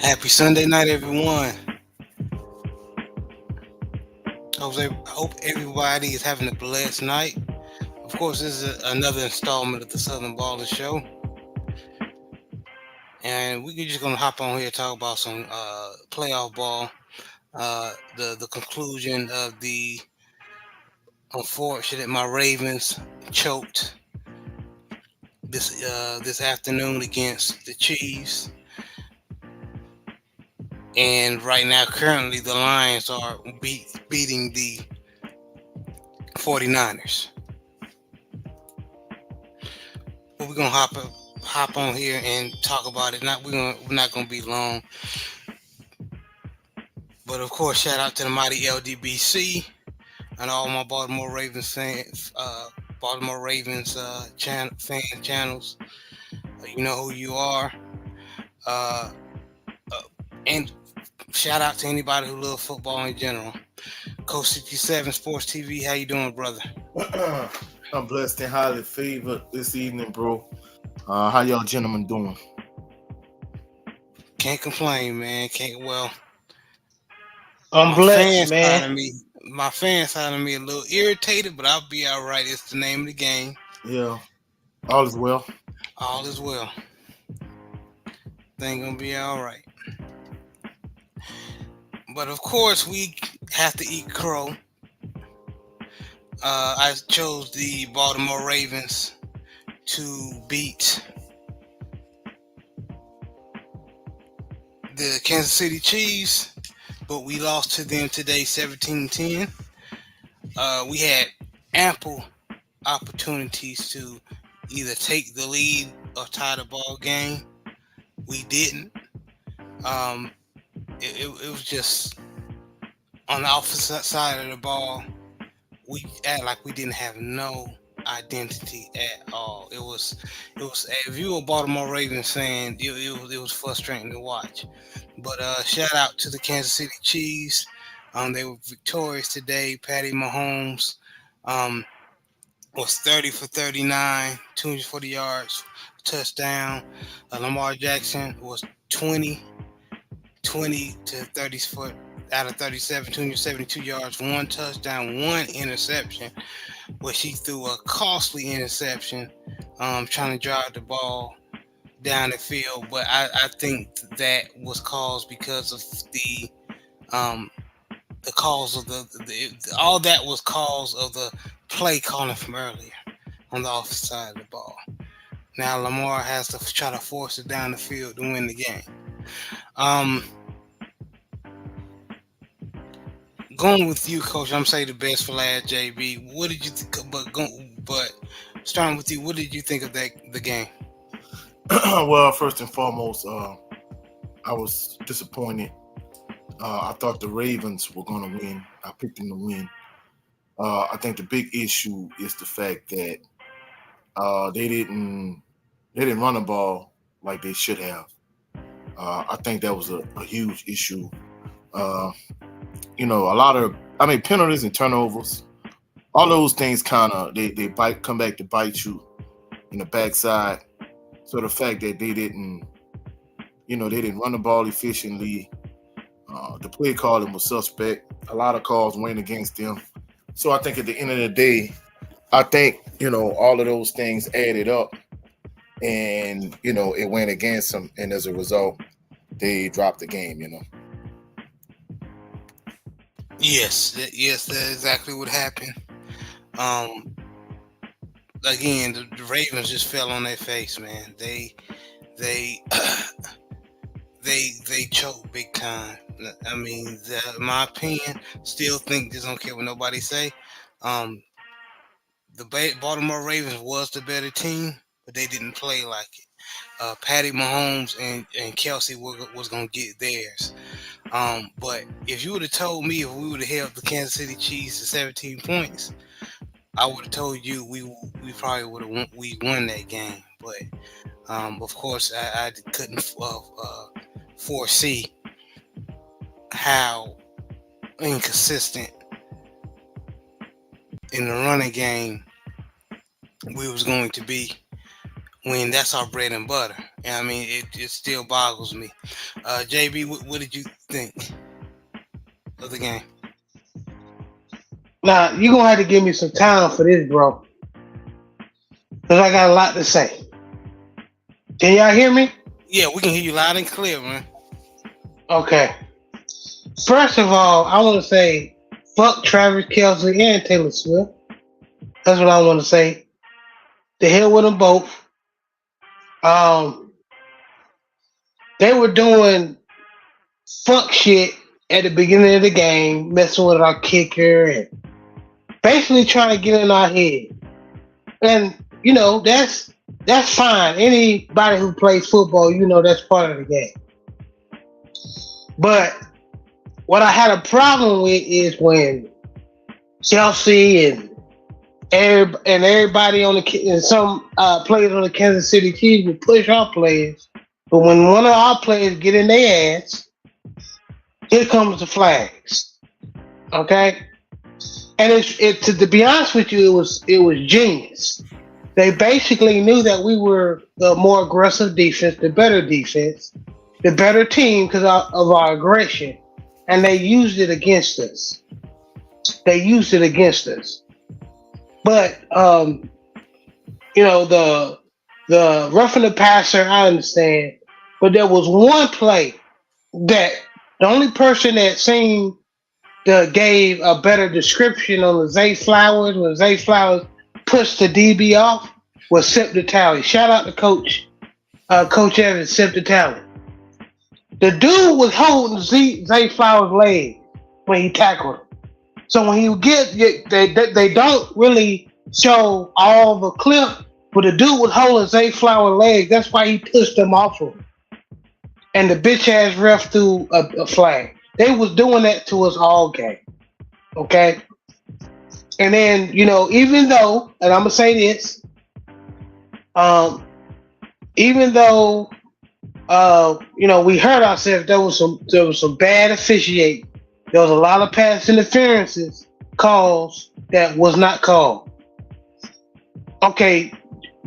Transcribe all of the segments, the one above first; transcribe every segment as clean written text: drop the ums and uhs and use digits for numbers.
Happy Sunday night, everyone. Hope everybody is having a blessed night. Of course, this is another installment of the Southern Baller Show, and we're just gonna hop on here and talk about some playoff ball. The conclusion of the unfortunate my Ravens choked this afternoon against the Chiefs, and right now, currently, the Lions are beating the 49ers. But we're gonna hop on here and talk about it. We're not gonna be long, but of course, shout out to the mighty LDBC and all my Baltimore Ravens fans, Baltimore Ravens fan channels. You know who you are, uh, uh, and shout out to anybody who loves football in general. Coach 67 Sports TV, how you doing, brother? I'm blessed and highly favored this evening, bro. How y'all gentlemen doing? Can't complain, man. Can't well. I'm My blessed, fans man. side of me, my fans side of me a little irritated, but I'll be all right. It's the name of the game. Yeah, all is well. All is well. Thing gonna be all right. But of course, we have to eat crow. I chose the Baltimore Ravens to beat the Kansas City Chiefs, but we lost to them today 17-10. We had ample opportunities to either take the lead or tie the ball game. We didn't. Um, it was just on the opposite side of the ball. We act like we didn't have no identity at all. It was. If you were a Baltimore Ravens fan, it was frustrating to watch. But shout out to the Kansas City Chiefs. They were victorious today. Patty Mahomes um, was 30 for 39, 240 yards, touchdown. Lamar Jackson was 20 to 30 foot out of 37, 272 yards, one touchdown, one interception, which he threw a costly interception, trying to drive the ball down the field. But I think that was caused because of um, the cause of the all that was cause of the play calling from earlier on the offensive side of the ball. Now Lamar has to try to force it down the field to win the game. Um, Going with you, Coach. I'm saying the best for last, JB. What did you think? But starting with you, what did you think of the game? Well, first and foremost, I was disappointed. I thought the Ravens were going to win. I picked them to win. I think the big issue is the fact that they didn't run the ball like they should have. I think that was a huge issue. Uh, a lot of penalties and turnovers, all those things kind of they come back to bite you in the backside. So the fact that they didn't run the ball efficiently, the play calling was suspect. A lot of calls went against them. So I think at the end of the day, I think all of those things added up, and it went against them, and as a result, they dropped the game. Yes, that's exactly what happened. Um, Again, the Ravens just fell on their face, man. They they choked big time. I mean, in my opinion, still think just don't care what nobody say. Um, the Baltimore Ravens was the better team, but they didn't play like it. Patty Mahomes and Kelsey was gonna get theirs. But if you would have told me if we would have held the Kansas City Chiefs to 17 points, I would have told you we probably would have won that game. But of course, I couldn't foresee how inconsistent in the running game we was going to be when that's our bread and butter. And I mean, it still boggles me. JB, what did you think of the game? Now you're gonna have to give me some time for this, bro, because I got a lot to say. Can y'all hear me? Yeah, we can hear you loud and clear, man. Okay. First of all, I want to say fuck Travis Kelsey and Taylor Swift. That's what I want to say. The hell with them both. Um, they were doing fuck shit at the beginning of the game, messing with our kicker and basically trying to get in our head. And that's fine. Anybody who plays football, that's part of the game. But what I had a problem with is when Chelsea and everybody and some players on the Kansas City Chiefs would push our players, but when one of our players get in their ass, here comes the flags. Okay, and to be honest with you, it was genius. They basically knew that we were the more aggressive defense, the better team because of our aggression, and they used it against us. But the roughing the passer, I understand. But there was one play that the only person that seemed gave a better description on the Zay Flowers when Zay Flowers pushed the DB off was Sip the Tally. Shout out to Coach Evans, Sip the Tally. The dude was holding Zay Flowers' leg when he tackled him. So when they don't really show all the clip, but the dude was holding Zay Flower leg. That's why he pushed him off of him. And the bitch ass ref threw a flag. They was doing that to us all game. Okay? And then, even though, and I'm gonna say this, even though we hurt ourselves, there was some bad officiating. There was a lot of pass interferences calls that was not called. Okay,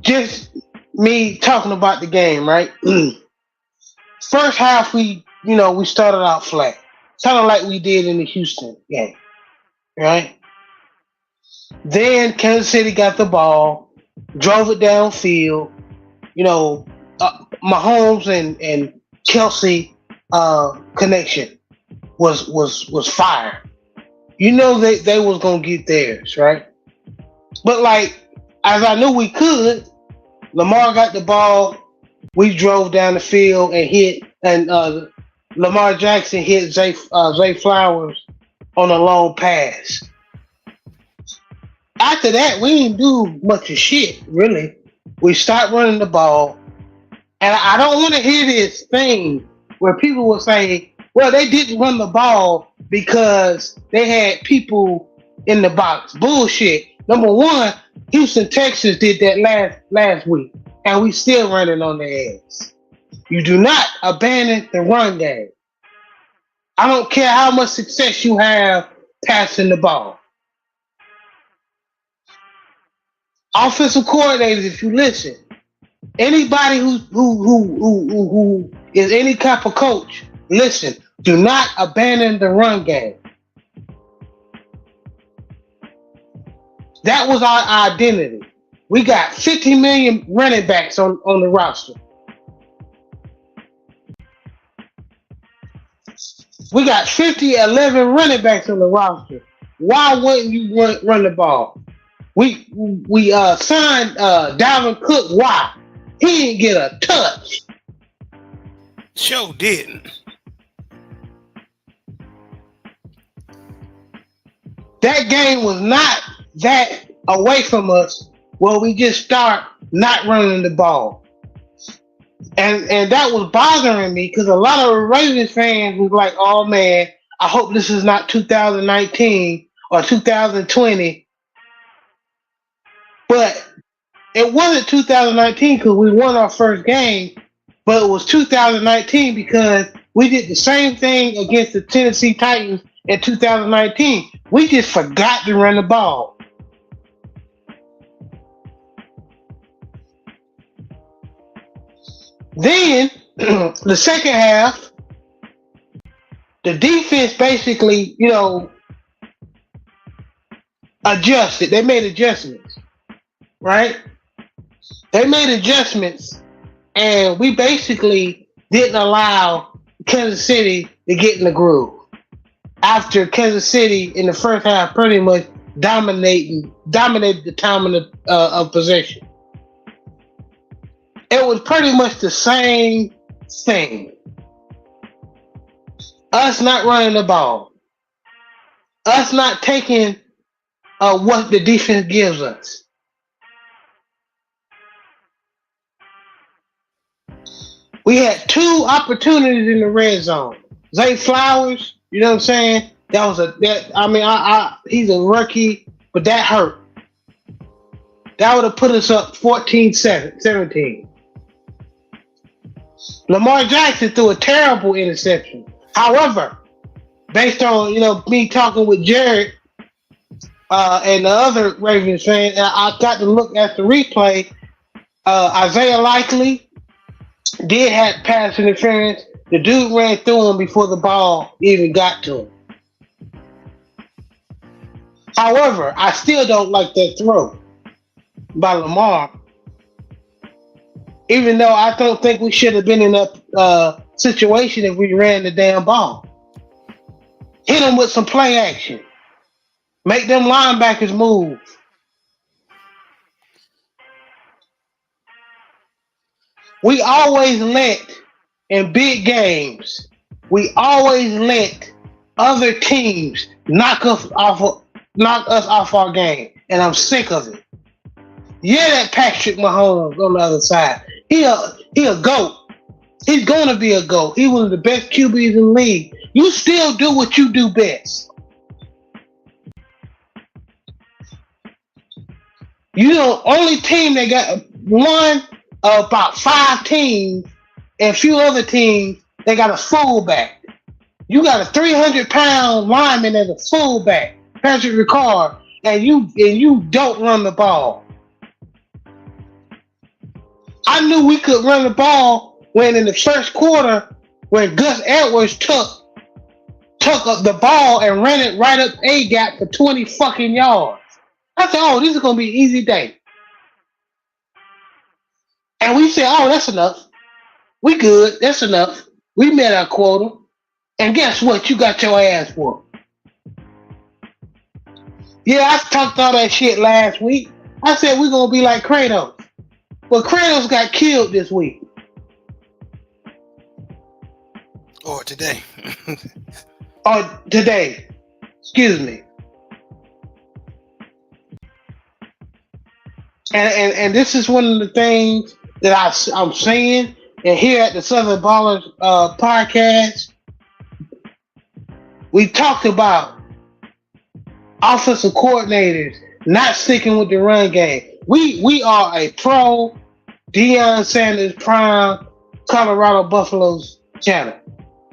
just me talking about the game, right? First half, we started out flat, kind of like we did in the Houston game, right? Then Kansas City got the ball, drove it downfield. Mahomes and Kelsey connection was fire. They was gonna get theirs, right? But like as I knew we could, Lamar got the ball. We drove down the field and hit, and Lamar Jackson hit Zay Flowers on a long pass. After that, we didn't do much of shit, really. We stopped running the ball, and I don't want to hear this thing where people will say, well, they didn't run the ball because they had people in the box. Bullshit. Number one, Houston, Texas did that last week, and we still running on their ass. You do not abandon the run game. I don't care how much success you have passing the ball. Offensive coordinators, if you listen, anybody who is any type of coach, listen, do not abandon the run game. That was our identity. We got 50 million running backs on the roster. We got 11 running backs on the roster. Why wouldn't you run the ball? We signed Dalvin Cook. Why? He didn't get a touch. Sure didn't. That game was not that away from us where we just start not running the ball. And that was bothering me because a lot of Ravens fans was like, oh man, I hope this is not 2019 or 2020. But it wasn't 2019 because we won our first game, but it was 2019 because we did the same thing against the Tennessee Titans in 2019. We just forgot to run the ball. Then the second half, the defense basically, adjusted. They made adjustments, right? They made adjustments, and we basically didn't allow Kansas City to get in the groove. After Kansas City in the first half pretty much dominated the time of possession. It was pretty much the same thing. Us not running the ball. Us not taking what the defense gives us. We had 2 opportunities in the red zone. Zay Flowers, you know what I'm saying? He's a rookie, but that hurt. That would have put us up 14-17. Lamar Jackson threw a terrible interception. However, based on me talking with Jared and the other Ravens fans, I got to look at the replay. Isaiah Likely did have pass interference. The dude ran through him before the ball even got to him. However, I still don't like that throw by Lamar. Even though I don't think we should have been in that situation if we ran the damn ball. Hit him with some play action. Make them linebackers move. We always in big games, we always let other teams knock us off our game. And I'm sick of it. Yeah, that Patrick Mahomes on the other side. He a GOAT. He's going to be a GOAT. He was the best QBs in the league. You still do what you do best. Only team that got one of about 5 teams and a few other teams, they got a fullback. You got a 300-pound lineman as a fullback, Patrick Ricard, and you don't run the ball. I knew we could run the ball when in the first quarter, when Gus Edwards took up the ball and ran it right up A gap for 20 fucking yards. I said, oh, this is gonna be an easy day. And we said, oh, that's enough. We good. That's enough. We met our quota. And guess what? You got your ass whooped. Yeah, I talked all that shit last week. I said we're gonna be like Kratos. Well, Kratos got killed this week. Or today. Or today. Excuse me. And this is one of the things that I'm saying, and here at the Southern Ballers podcast, we talked about offensive coordinators not sticking with the run game. We are a pro Deion Sanders prime Colorado Buffaloes channel.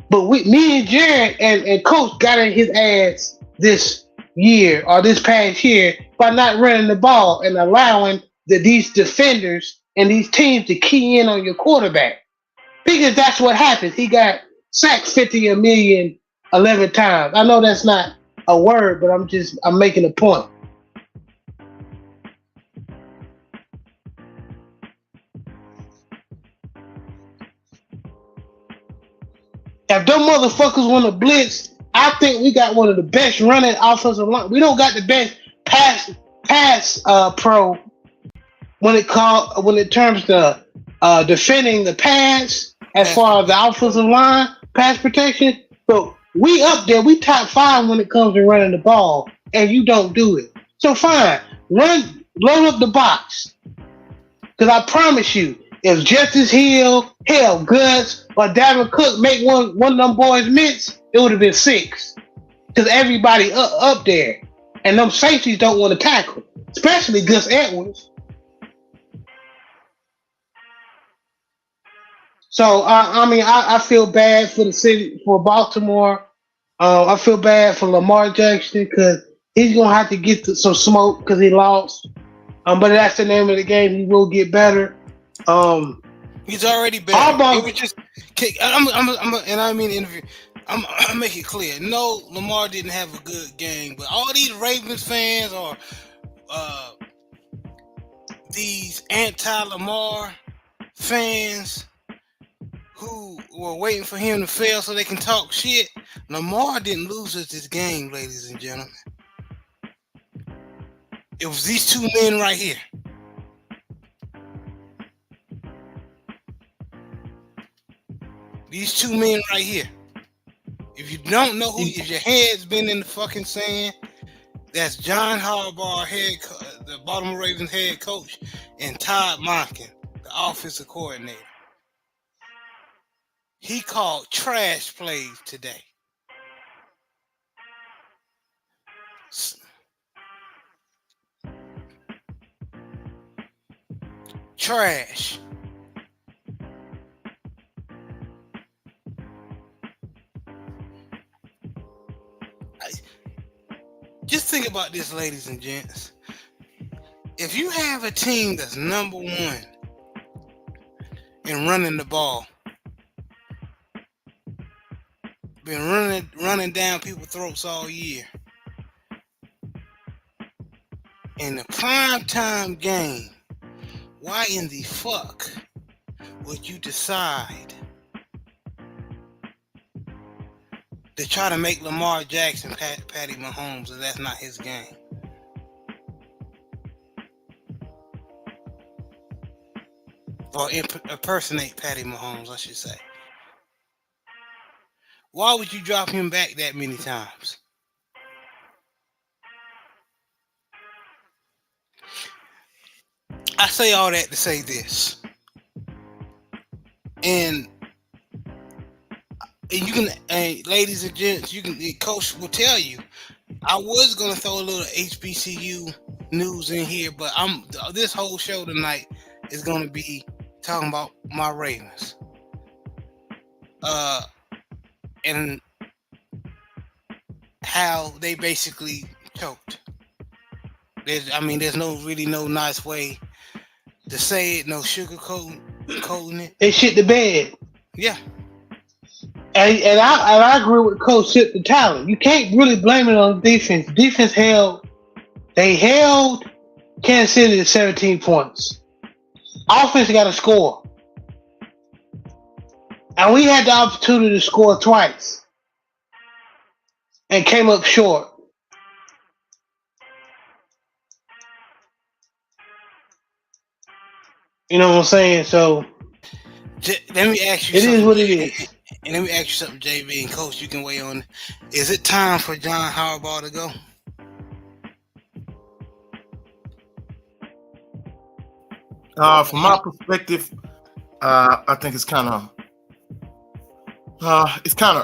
But me and Jared and Coach got in his ass this year or this past year by not running the ball and allowing these defenders and these teams to key in on your quarterback. Because that's what happens. He got sacked 50 million 11 times. I know that's not a word, but I'm making a point. If them motherfuckers want to blitz, I think we got one of the best running offensive line. We don't got the best pass pro when it comes to defending the pass as far as the offensive line pass protection. But we up there, we top 5 when it comes to running the ball, and you don't do it. So fine, load up the box. Because I promise you, if Justice Hill, Gus, or Dalvin Cook make one of them boys miss, it would have been 6. Because everybody up there. And them safeties don't want to tackle. Especially Gus Edwards. So, I feel bad for the city, for Baltimore. I feel bad for Lamar Jackson because he's going to have to get some smoke because he lost. But that's the name of the game. He will get better. He's already better. It was Harbaugh, just, and I mean interview. I'm make it clear. No, Lamar didn't have a good game, but all these Ravens fans or uh, these anti-Lamar fans who were waiting for him to fail so they can talk shit. Lamar didn't lose us this game, ladies and gentlemen. It was these two men right here. These two men right here. If you don't know who, if your head's been in the fucking sand, that's John Harbaugh, the Baltimore Ravens head coach, and Todd Monken, the offensive coordinator. He called trash plays today. Trash. Just think about this, ladies and gents. If you have a team that's number one in running the ball, been running down people's throats all year, in the primetime game, why in the fuck would you decide to try to make Lamar Jackson Patty Mahomes if that's not his game? Or impersonate Patty Mahomes, I should say. Why would you drop him back that many times? I say all that to say this. And you can, ladies and gents, the coach will tell you. I was gonna throw a little HBCU news in here, but this whole show tonight is gonna be talking about my Ravens. And how they basically choked. There's no nice way to say it, no sugarcoating it. they shit the bed. Yeah. And I agree with Coach Sip the talent. You can't really blame it on defense. Defense held Kansas City to 17 points. Offense got to score. And we had the opportunity to score twice. And came up short. You know what I'm saying? So let me ask you it something. Is what it is. And let me ask you something, JB and Coach, you can weigh on. Is it time for John Harbaugh to go? From my perspective, I think it's kind of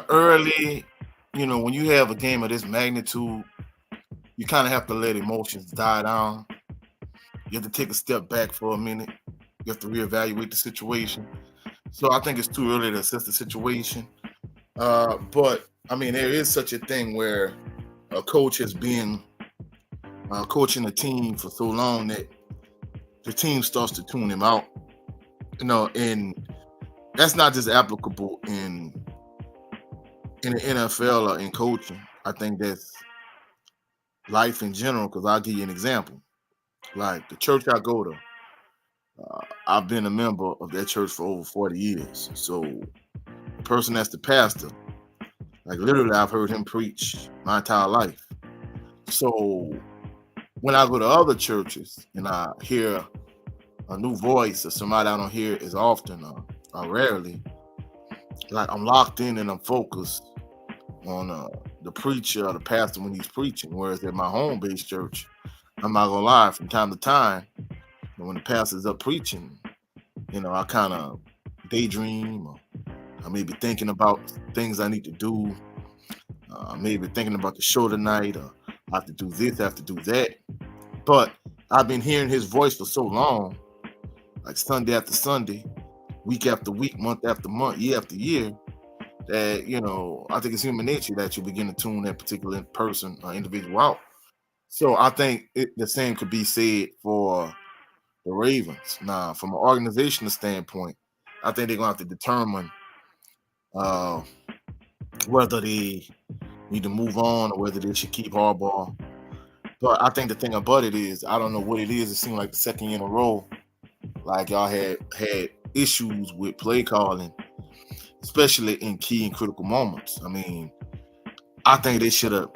early. You know, when you have a game of this magnitude, you kind of have to let emotions die down. You have to take a step back for a minute. You have to reevaluate the situation. So I think it's too early to assess the situation. But I mean, there is such a thing where a coach has been coaching a team for so long that the team starts to tune him out. You know, and that's not just applicable in the NFL or in coaching. I think that's life in general. Because I'll give you an example. Like the church I go to, I've been a member of that church for over 40 years. So the person that's the pastor, like literally I've heard him preach my entire life. So when I go to other churches and I hear a new voice or somebody I don't hear as often or rarely, like I'm locked in and I'm focused on the preacher or the pastor when he's preaching. Whereas at my home-based church, I'm not gonna lie, from time to time, when the pastor's up preaching, you know, I kind of daydream, or I may be thinking about things I need to do. Maybe thinking about the show tonight, or I have to do this, I have to do that. But I've been hearing his voice for so long, like Sunday after Sunday, week after week, month after month, year after year, that, you know, I think it's human nature that you begin to tune that particular person or individual out. So I think the same could be said for the Ravens. Now, from an organizational standpoint, I think they're gonna have to determine uh, whether they need to move on or whether they should keep Harbaugh. But I think the thing about it is, I don't know what it is. It seemed like the second year in a row, like y'all had issues with play calling, especially in key and critical moments. I mean, I think they should have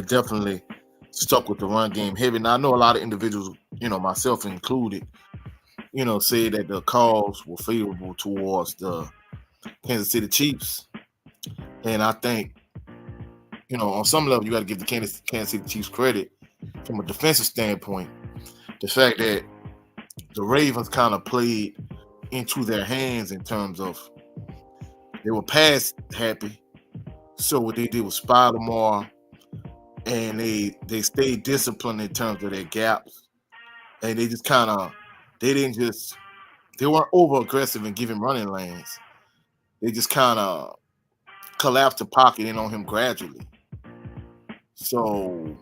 definitely stuck with the run game heavy. Now I know a lot of individuals, myself included, say that the calls were favorable towards the Kansas City Chiefs, and I think on some level you got to give the Kansas City Chiefs credit from a defensive standpoint. The fact that the Ravens kind of played into their hands in terms of they were pass happy. So what they did was spy Lamar, and they stayed disciplined in terms of their gaps, and they just kind of they weren't over aggressive in giving running lanes. They just kind of collapsed the pocket in on him gradually. So,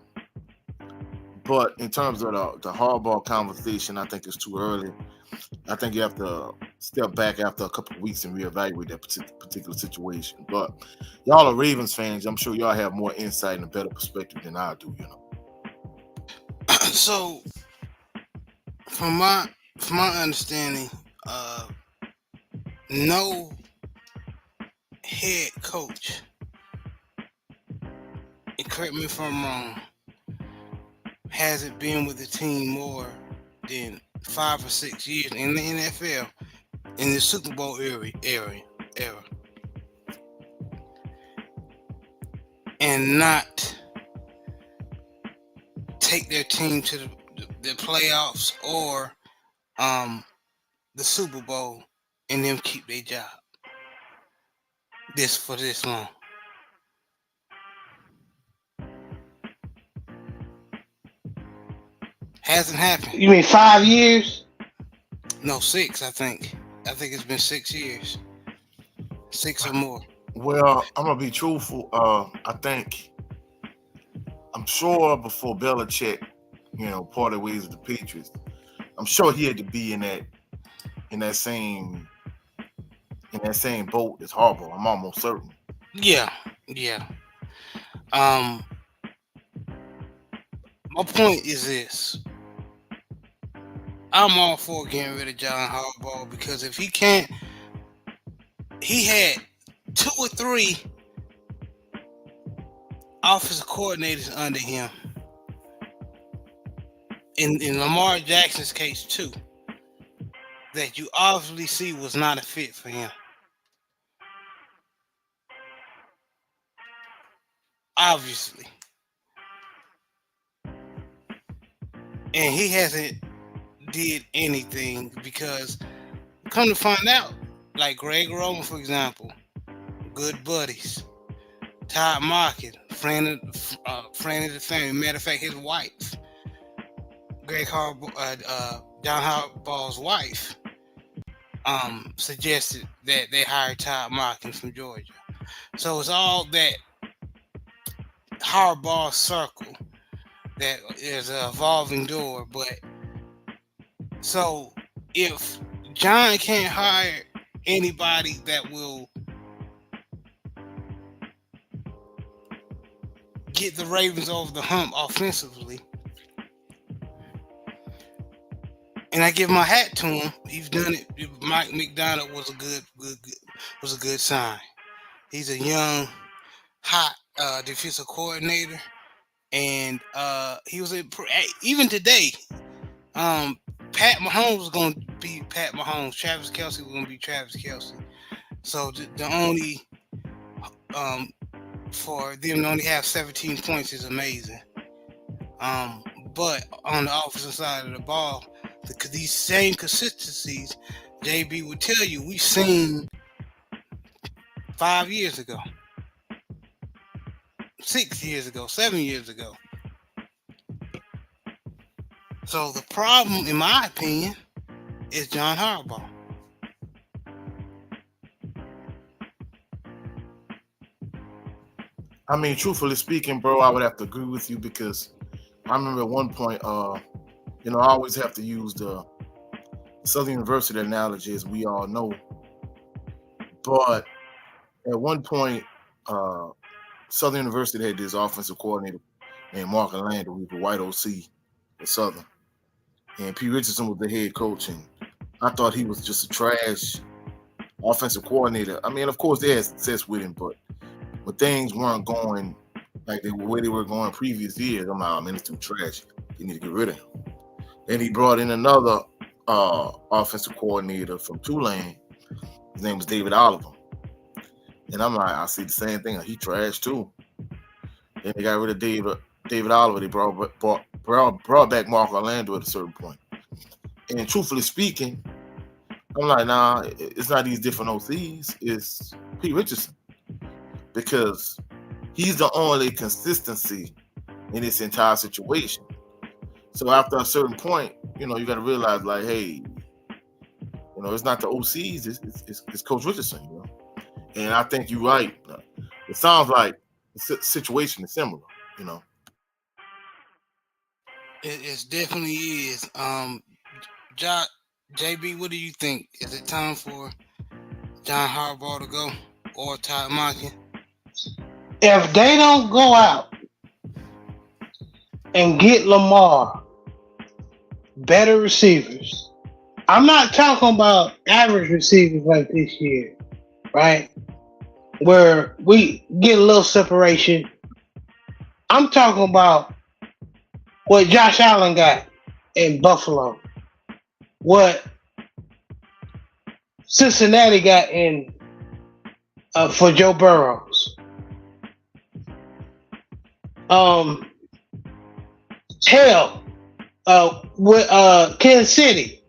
but in terms of the hardball conversation, I think it's too early. I think you have to step back after a couple of weeks and reevaluate that particular situation. But y'all are Ravens fans. I'm sure y'all have more insight and a better perspective than I do. So, from my understanding, no head coach, and correct me if I'm wrong, hasn't been with the team more than 5 or 6 years in the NFL in the Super Bowl era, and not take their team to the playoffs or the Super Bowl and them keep their job this long. Hasn't happened. You mean 5 years? No, six. I think it's been 6 years, six or more. Well, I'm gonna be truthful. I'm sure before Belichick, parted ways with the Patriots, I'm sure he had to be in that same boat as Harbaugh. I'm almost certain. Yeah, yeah. Um, my point is this: I'm all for getting rid of John Harbaugh because if he can't, he had 2 or 3 offensive coordinators under him. In Lamar Jackson's case too, that you obviously see was not a fit for him. Obviously. And he hasn't did anything because come to find out, like Greg Roman, for example, good buddies. Todd Market, friend of the family. Matter of fact, his wife, John Harbaugh's wife, suggested that they hire Todd Market from Georgia. So it's all that Harbaugh circle that is an evolving door. But so if John can't hire anybody that will get the Ravens over the hump offensively, and I give my hat to him, he's done it. Mike McDonald was a good sign. He's a young, hot defensive coordinator, and he was even today. Pat Mahomes was going to be Pat Mahomes. Travis Kelce was going to be Travis Kelce. So the only for them to only have 17 points is amazing. But on the offensive side of the ball, these same consistencies, JB would tell you, we've seen 5 years ago, 6 years ago, 7 years ago. So the problem, in my opinion, is John Harbaugh. I mean, truthfully speaking, bro, I would have to agree with you because I remember at one point, I always have to use the Southern University analogy, as we all know. But at one point, uh, Southern University had this offensive coordinator named Mark Orlando, who was a white OC at Southern. And P. Richardson was the head coach, and I thought he was just a trash offensive coordinator. I mean, of course, they had success with him, but when things weren't going like the way they were going previous years, I'm like, man, it's too trash. You need to get rid of him. Then he brought in another offensive coordinator from Tulane. His name was David Oliver. And I'm like, I see the same thing. He trash too. Then they got rid of David Oliver. They brought back Mark Orlando at a certain point. And truthfully speaking, I'm like, nah, it's not these different OCs. It's Pete Richardson. Because he's the only consistency in this entire situation. So after a certain point, you got to realize, like, hey, it's not the OCs, it's Coach Richardson, And I think you're right. It sounds like the situation is similar, It definitely is. JB, what do you think? Is it time for John Harbaugh to go or Todd Monken? If they don't go out and get Lamar better receivers, I'm not talking about average receivers like this year, right? Where we get a little separation. I'm talking about what Josh Allen got in Buffalo, what Cincinnati got in for Joe Burrows. Hell, with Kansas City,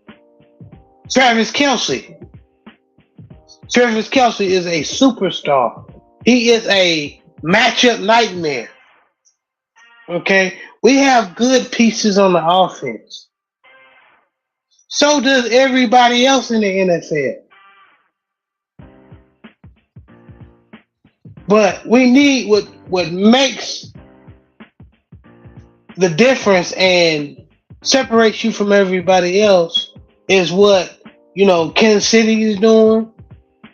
Travis Kelce. Travis Kelce is a superstar. He is a matchup nightmare. Okay? We have good pieces on the offense. So does everybody else in the NFL. But we need what makes the difference and separates you from everybody else is what, Kansas City is doing,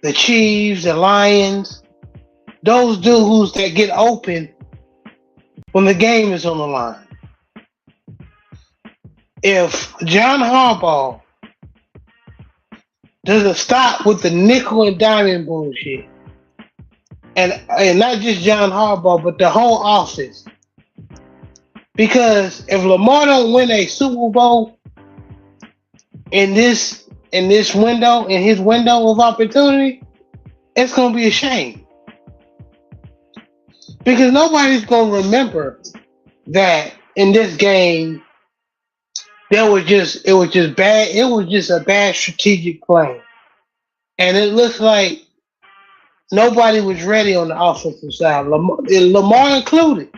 the Chiefs, the Lions, those dudes that get open when the game is on the line. If John Harbaugh doesn't stop with the nickel and diamond bullshit, and not just John Harbaugh, but the whole office, because if Lamar don't win a Super Bowl in his window of opportunity, it's gonna be a shame. Because nobody's gonna remember that in this game it was just bad. It was just a bad strategic plan, and it looks like nobody was ready on the offensive side, Lamar included.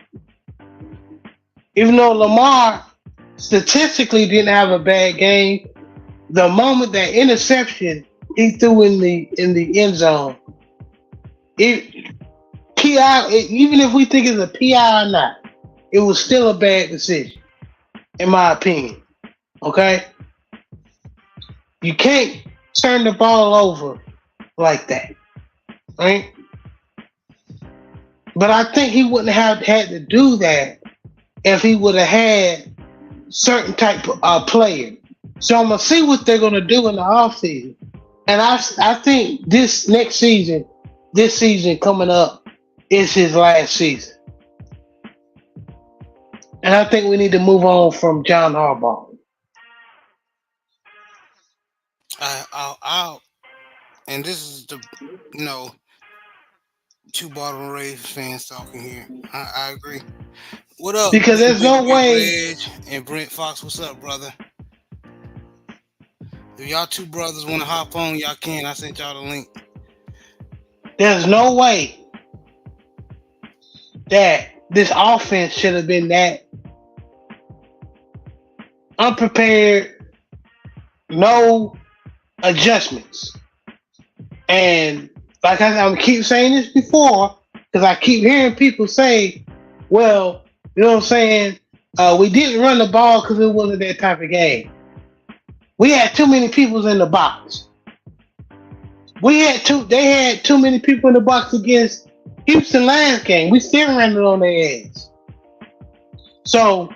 Even though Lamar statistically didn't have a bad game, the moment that interception he threw in the end zone, even if we think it's a PI or not, it was still a bad decision, in my opinion. Okay? You can't turn the ball over like that. Right? But I think he wouldn't have had to do that if he would have had certain type of player. So I'm going to see what they're going to do in the offseason. And I think this season coming up, is his last season. And I think we need to move on from John Harbaugh. And this is the, two Baltimore Ravens fans talking here. I agree. What up? Because there's no way. Reg and Brent Fox, what's up, brother? If y'all two brothers want to hop on, y'all can. I sent y'all the link. There's no way that this offense should have been that unprepared, no adjustments. And like I keep saying this before, because I keep hearing people say, well, you know what I'm saying, we didn't run the ball because it wasn't that type of game. We had too many people in the box. We had two. They had too many people in the box against Houston last game. We still ran it on their ass. So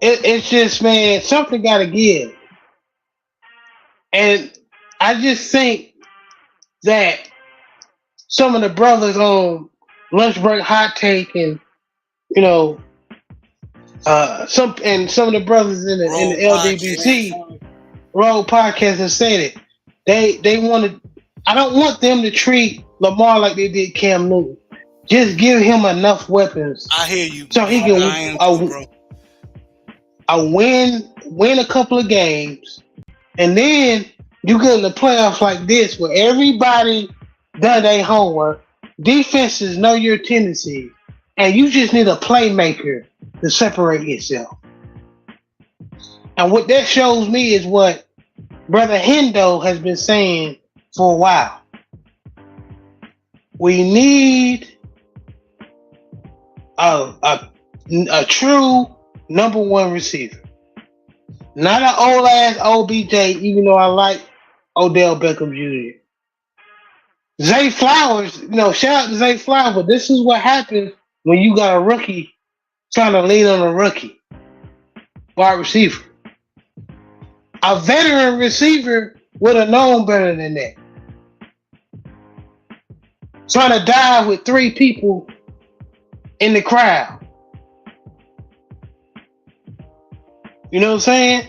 it's just, man, something got to give. And I just think that some of the brothers on lunch break hot take, and you know, some of the brothers in Roll the podcast. LDBC Road podcast have said it. They want to. I don't want them to treat Lamar like they did Cam Newton. Just give him enough weapons I hear you. so he can I am too, bro. win a couple of games, and then you get in the playoffs like this where everybody done their homework. Defenses know your tendencies, and you just need a playmaker to separate yourself. And what that shows me is what Brother Hendo has been saying for a while. We need a true number one receiver. Not an old ass OBJ, even though I like Odell Beckham Jr. Zay Flowers, shout out to Zay Flowers, but this is what happens when you got a rookie trying to lean on a rookie wide receiver. A veteran receiver would have known better than that. Trying to dive with three people in the crowd. You know what I'm saying?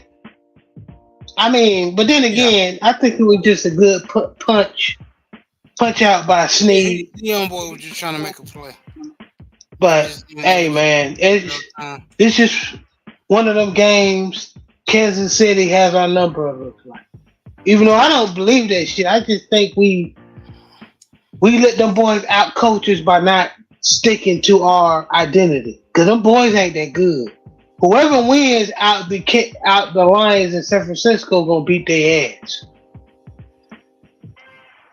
I mean, but then again, I think it was just a good punch out by Snead. The young boy was just trying to make a play. But hey, man, it's just one of them games. Kansas City has our number, it looks like. Even though I don't believe that shit, I just think we let them boys out coach us by not sticking to our identity. Because them boys ain't that good. Whoever wins out the Lions in San Francisco gonna beat their ass.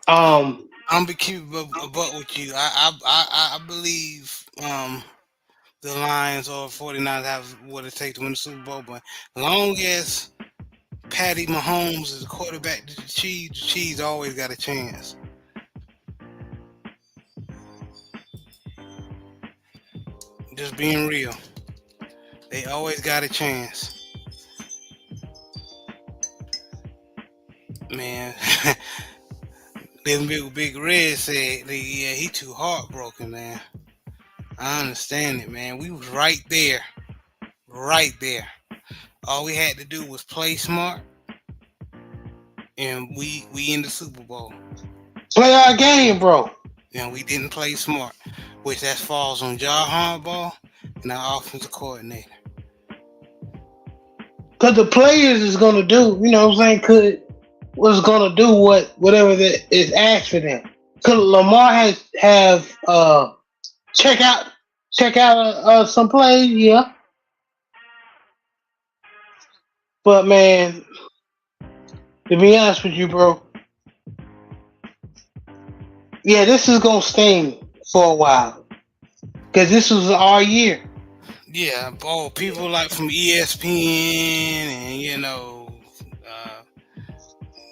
I'm gonna keep a buck with you. I believe the Lions or 49ers have what it takes to win the Super Bowl, but as long as Patty Mahomes is the quarterback to the Chiefs always got a chance. Just being real. They always got a chance. Man, them big Red said, yeah, he too heartbroken, man. I understand it, man. We was right there. Right there. All we had to do was play smart, and we in the Super Bowl. Play our game, bro. And we didn't play smart, which that falls on John Harbaugh and our offensive coordinator. Because the players is going to do, was going to do whatever that is asked for them. Could Lamar have check out some plays? Yeah. But, man, to be honest with you, bro, yeah, this is going to sting for a while. Because this was our year. Yeah, people like from ESPN and,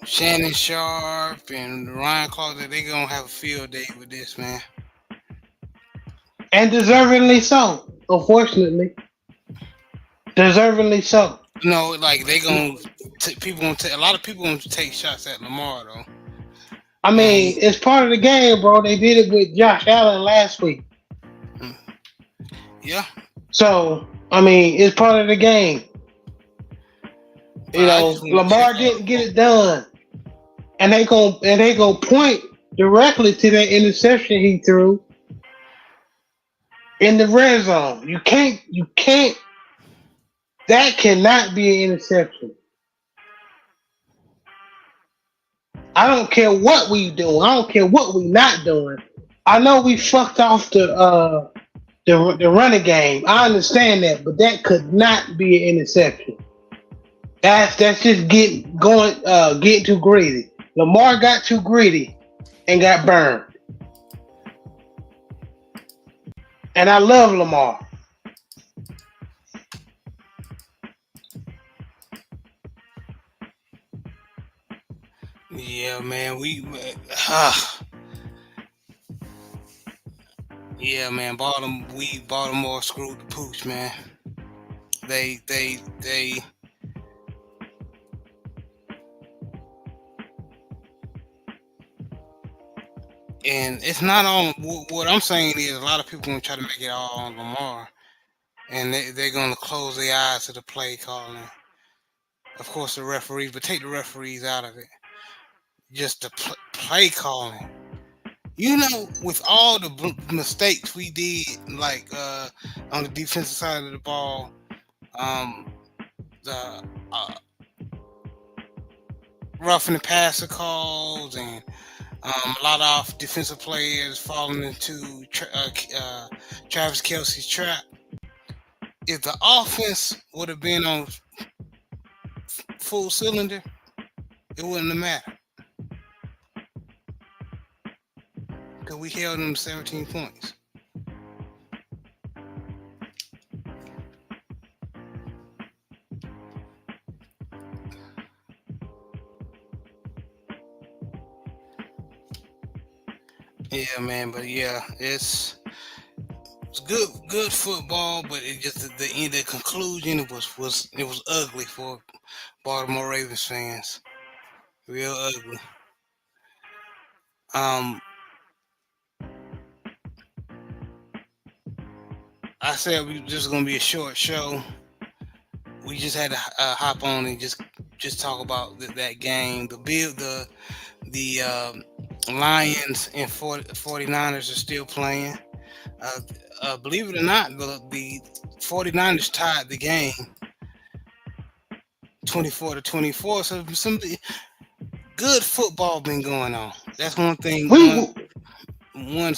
Shannon Sharp and Ryan Clark, they going to have a field day with this, man. And deservingly so, unfortunately. Deservingly so. No, like they going to a lot of people going to take shots at Lamar, though. I mean, it's part of the game, bro. They did it with Josh Allen last week. Yeah. So, I mean, it's part of the game. Lamar didn't get it done. And they gonna point directly to that interception he threw in the red zone. You can't that cannot be an interception. I don't care what we doing. I don't care what we not doing. I know we fucked off the running game. I understand that, but that could not be an interception. That's just getting too greedy. Lamar got too greedy and got burned. And I love Lamar. Yeah, man. Yeah, man. Baltimore screwed the pooch, man. They and it's not on. What I'm saying is, a lot of people gonna try to make it all on Lamar, and they're gonna close their eyes to the play calling. Of course, the referees, but take the referees out of it. Just the play calling. With all the mistakes we did, like on the defensive side of the ball, um, the roughing the passer calls, and a lot of defensive players falling into Travis Kelsey's trap. If the offense would have been on full cylinder, it wouldn't have mattered because we held them 17 points. Yeah, man, but yeah, it's good football, but it just the end, the conclusion was ugly for Baltimore Ravens fans, real ugly. Um, I said we just gonna be a short show. We just had to hop on and just talk about that game. The Lions and 49ers are still playing. Uh, Believe it or not, the 49ers tied the game 24-24. So some good football been going on. That's one thing. We One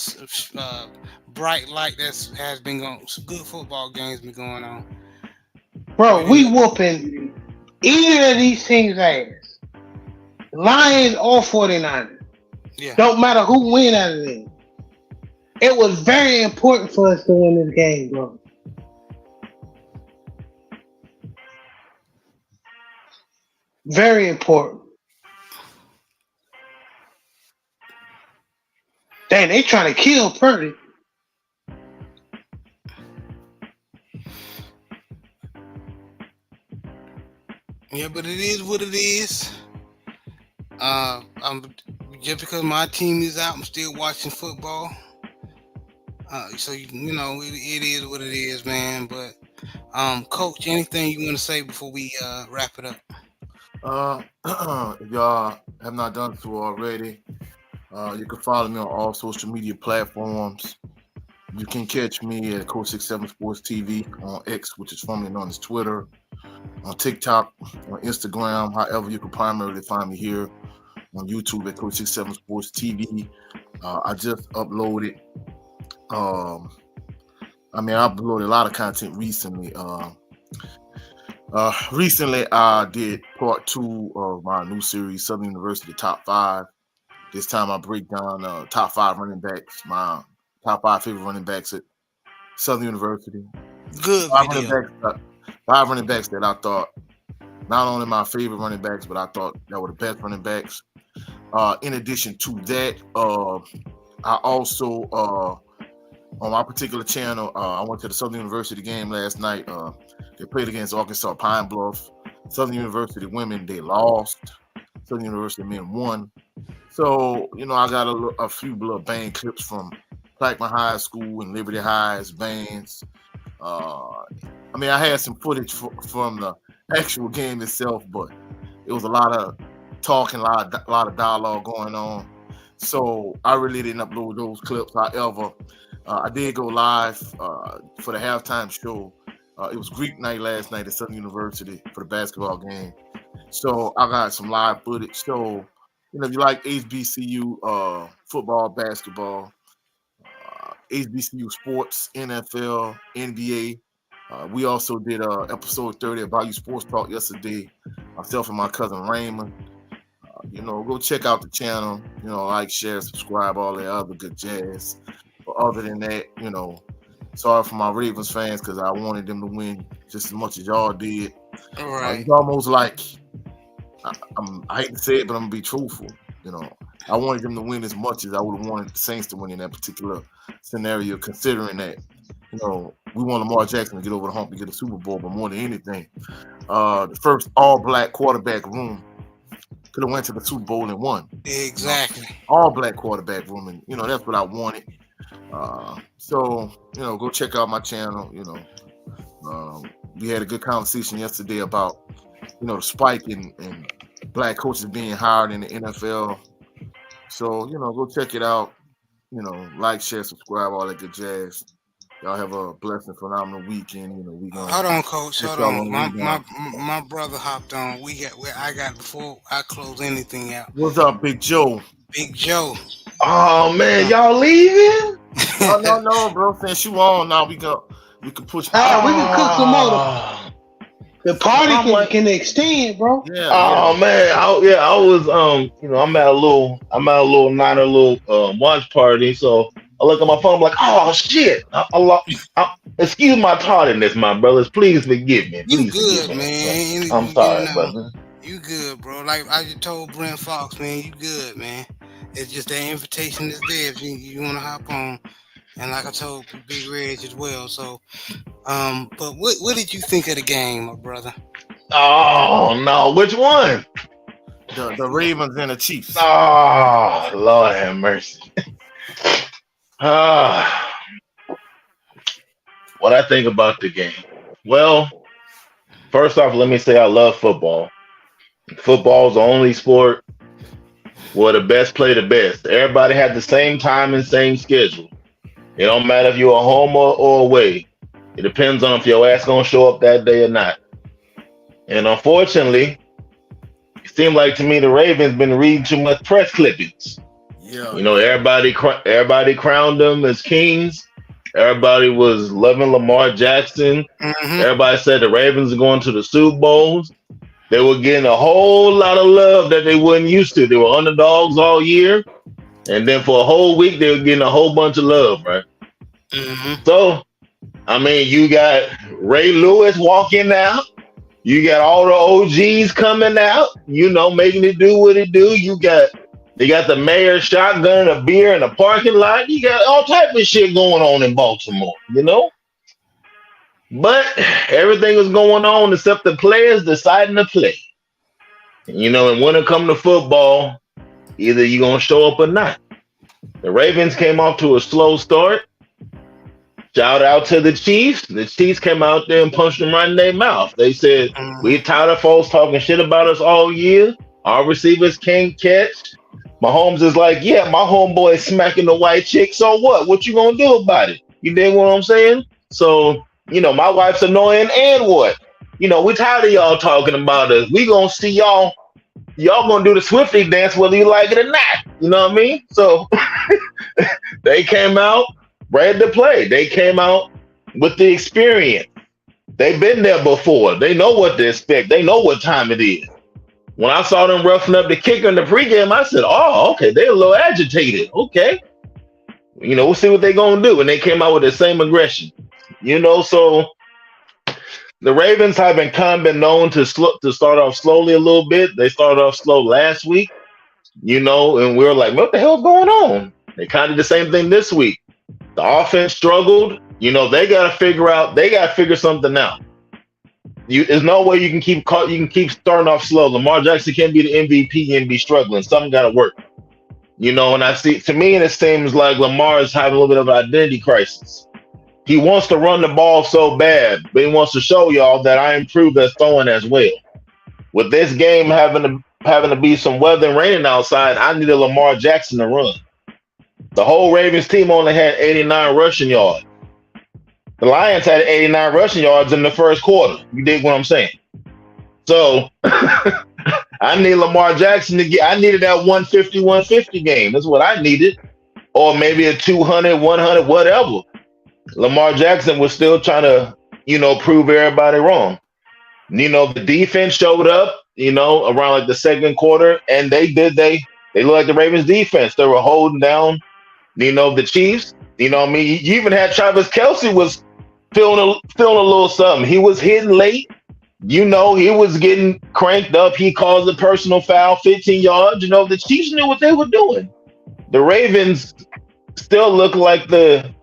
bright light has been going. Some good football games been going on. bro, Pretty we much. whooping either of these teams' ass. Lions or 49ers. Yeah. Don't matter who win out of them. It was very important for us to win this game, bro. Very important. Dang, they trying to kill Purdy. Yeah, but it is what it is. I'm just because my team is out, I'm still watching football. So it is what it is, man. But Coach, anything you want to say before we wrap it up? If y'all have not done so already, you can follow me on all social media platforms. You can catch me at Coach 67 Sports TV on X, which is formerly known as Twitter, on TikTok, on Instagram. However, you can primarily find me here on YouTube at Coach 67 Sports TV. I just uploaded. Um, I uploaded a lot of content recently. Recently, I did part 2 of my new series, Southern University Top 5. This time I break down top 5 running backs, my top 5 favorite running backs at Southern University. Good Five running video. backs, five running backs that I thought not only my favorite running backs, but I thought that were the best running backs. In addition to that, I also on my particular channel, I went to the Southern University game last night. They played against Arkansas Pine Bluff. Southern University women, they lost. Southern University men won. So, I got a few little bang clips from Blackman High School and Liberty High's bands. I had some footage from the actual game itself, but it was a lot of talking, a lot of dialogue going on. So I really didn't upload those clips. However, I did go live for the halftime show. It was Greek night last night at Southern University for the basketball game. So I got some live footage. So, if you like HBCU football, basketball, HBCU sports, NFL, NBA. We also did episode 30 of Value Sports Talk yesterday. Myself and my cousin Raymond. Go check out the channel. Like, share, subscribe, all that other good jazz. But other than that, sorry for my Ravens fans because I wanted them to win just as much as y'all did. All right. It's almost like I hate to say it, but I'm gonna be truthful. You know, I wanted them to win as much as I would have wanted the Saints to win in that particular scenario, considering that, we want Lamar Jackson to get over the hump and get a Super Bowl, but more than anything, the first all-black quarterback room could have went to the Super Bowl and won. Exactly. All-black quarterback room, and that's what I wanted. So go check out my channel. We had a good conversation yesterday about the spike in black coaches being hired in the NFL. So go check it out. Like, share, subscribe, all that good jazz. Y'all have a blessed and phenomenal weekend. We gonna Hold on, Coach. Hold y'all on. on My the my rebound. my brother hopped on. I got before I close anything out. What's up, Big Joe? Big Joe. Oh man, y'all leaving? No, bro. Since you on now, we can push. We can cook some more. Oh, The party I'm like, can extend, bro. Yeah. oh man, I was I'm at a little Niner watch party, so I look at my phone, I'm like, oh shit, excuse my tardiness, my brothers, please forgive me, You please forgive good, me. man. I'm sorry, brother. You good, bro. Like I just told Brent Fox, man, you good, man. It's just that invitation is there if you want to hop on. And like I told Big Reg as well. So, but what did you think of the game, my brother? Oh no, which one? The Ravens and the Chiefs. Oh Lord have mercy. What I think about the game. Well, first off, let me say I love football. Football's the only sport where the best play the best. Everybody had the same time and same schedule. It don't matter if you're a home or away. It depends on if your ass gonna show up that day or not. And unfortunately, it seemed like to me the Ravens been reading too much press clippings. Yeah. Everybody crowned them as kings. Everybody was loving Lamar Jackson. Mm-hmm. Everybody said the Ravens are going to the Super Bowls. They were getting a whole lot of love that they weren't used to. They were underdogs all year. And then for a whole week, they were getting a whole bunch of love, right? Mm-hmm. So, I mean, you got Ray Lewis walking out. You got all the OGs coming out, making it do what it do. They got the mayor shotgun, a beer in the parking lot. You got all type of shit going on in Baltimore, But everything was going on except the players deciding to play. And when it comes to football, either you're going to show up or not. The Ravens came off to a slow start. Shout out to the Chiefs. The Chiefs came out there and punched them right in their mouth. They said, we tired of folks talking shit about us all year. Our receivers can't catch. Mahomes is like, yeah, my homeboy is smacking the white chick. So what? What you gonna do about it? You dig what I'm saying? So, my wife's annoying and what? We tired of y'all talking about us. We gonna see y'all gonna do the Swifty dance whether you like it or not. You know what I mean? So they came out, ready to play. They came out with the experience. They've been there before. They know what to expect. They know what time it is. When I saw them roughing up the kicker in the pregame, I said, oh, okay, they're a little agitated. Okay. We'll see what they're going to do. And they came out with the same aggression. So the Ravens have been known to start off slowly a little bit. They started off slow last week, and we were like, what the hell's going on? They kind of did the same thing this week. The offense struggled. They got to figure something out. There's no way you can keep starting off slow. Lamar Jackson can't be the MVP and be struggling. Something got to work. And to me, it seems like Lamar is having a little bit of an identity crisis. He wants to run the ball so bad, but he wants to show y'all that I improved at throwing as well. With this game having to be some weather and raining outside, I needed Lamar Jackson to run. The whole Ravens team only had 89 rushing yards. The Lions had 89 rushing yards in the first quarter. You dig what I'm saying? So I need Lamar Jackson I needed that 150 game. That's what I needed. Or maybe a 200, 100, whatever. Lamar Jackson was still trying to, prove everybody wrong. The defense showed up, around like the second quarter, and they looked like the Ravens defense. They were holding down, the Chiefs. You even had Travis Kelce was feeling a little something. He was hitting late. he was getting cranked up. He caused a personal foul, 15 yards. The Chiefs knew what they were doing. The Ravens still look like the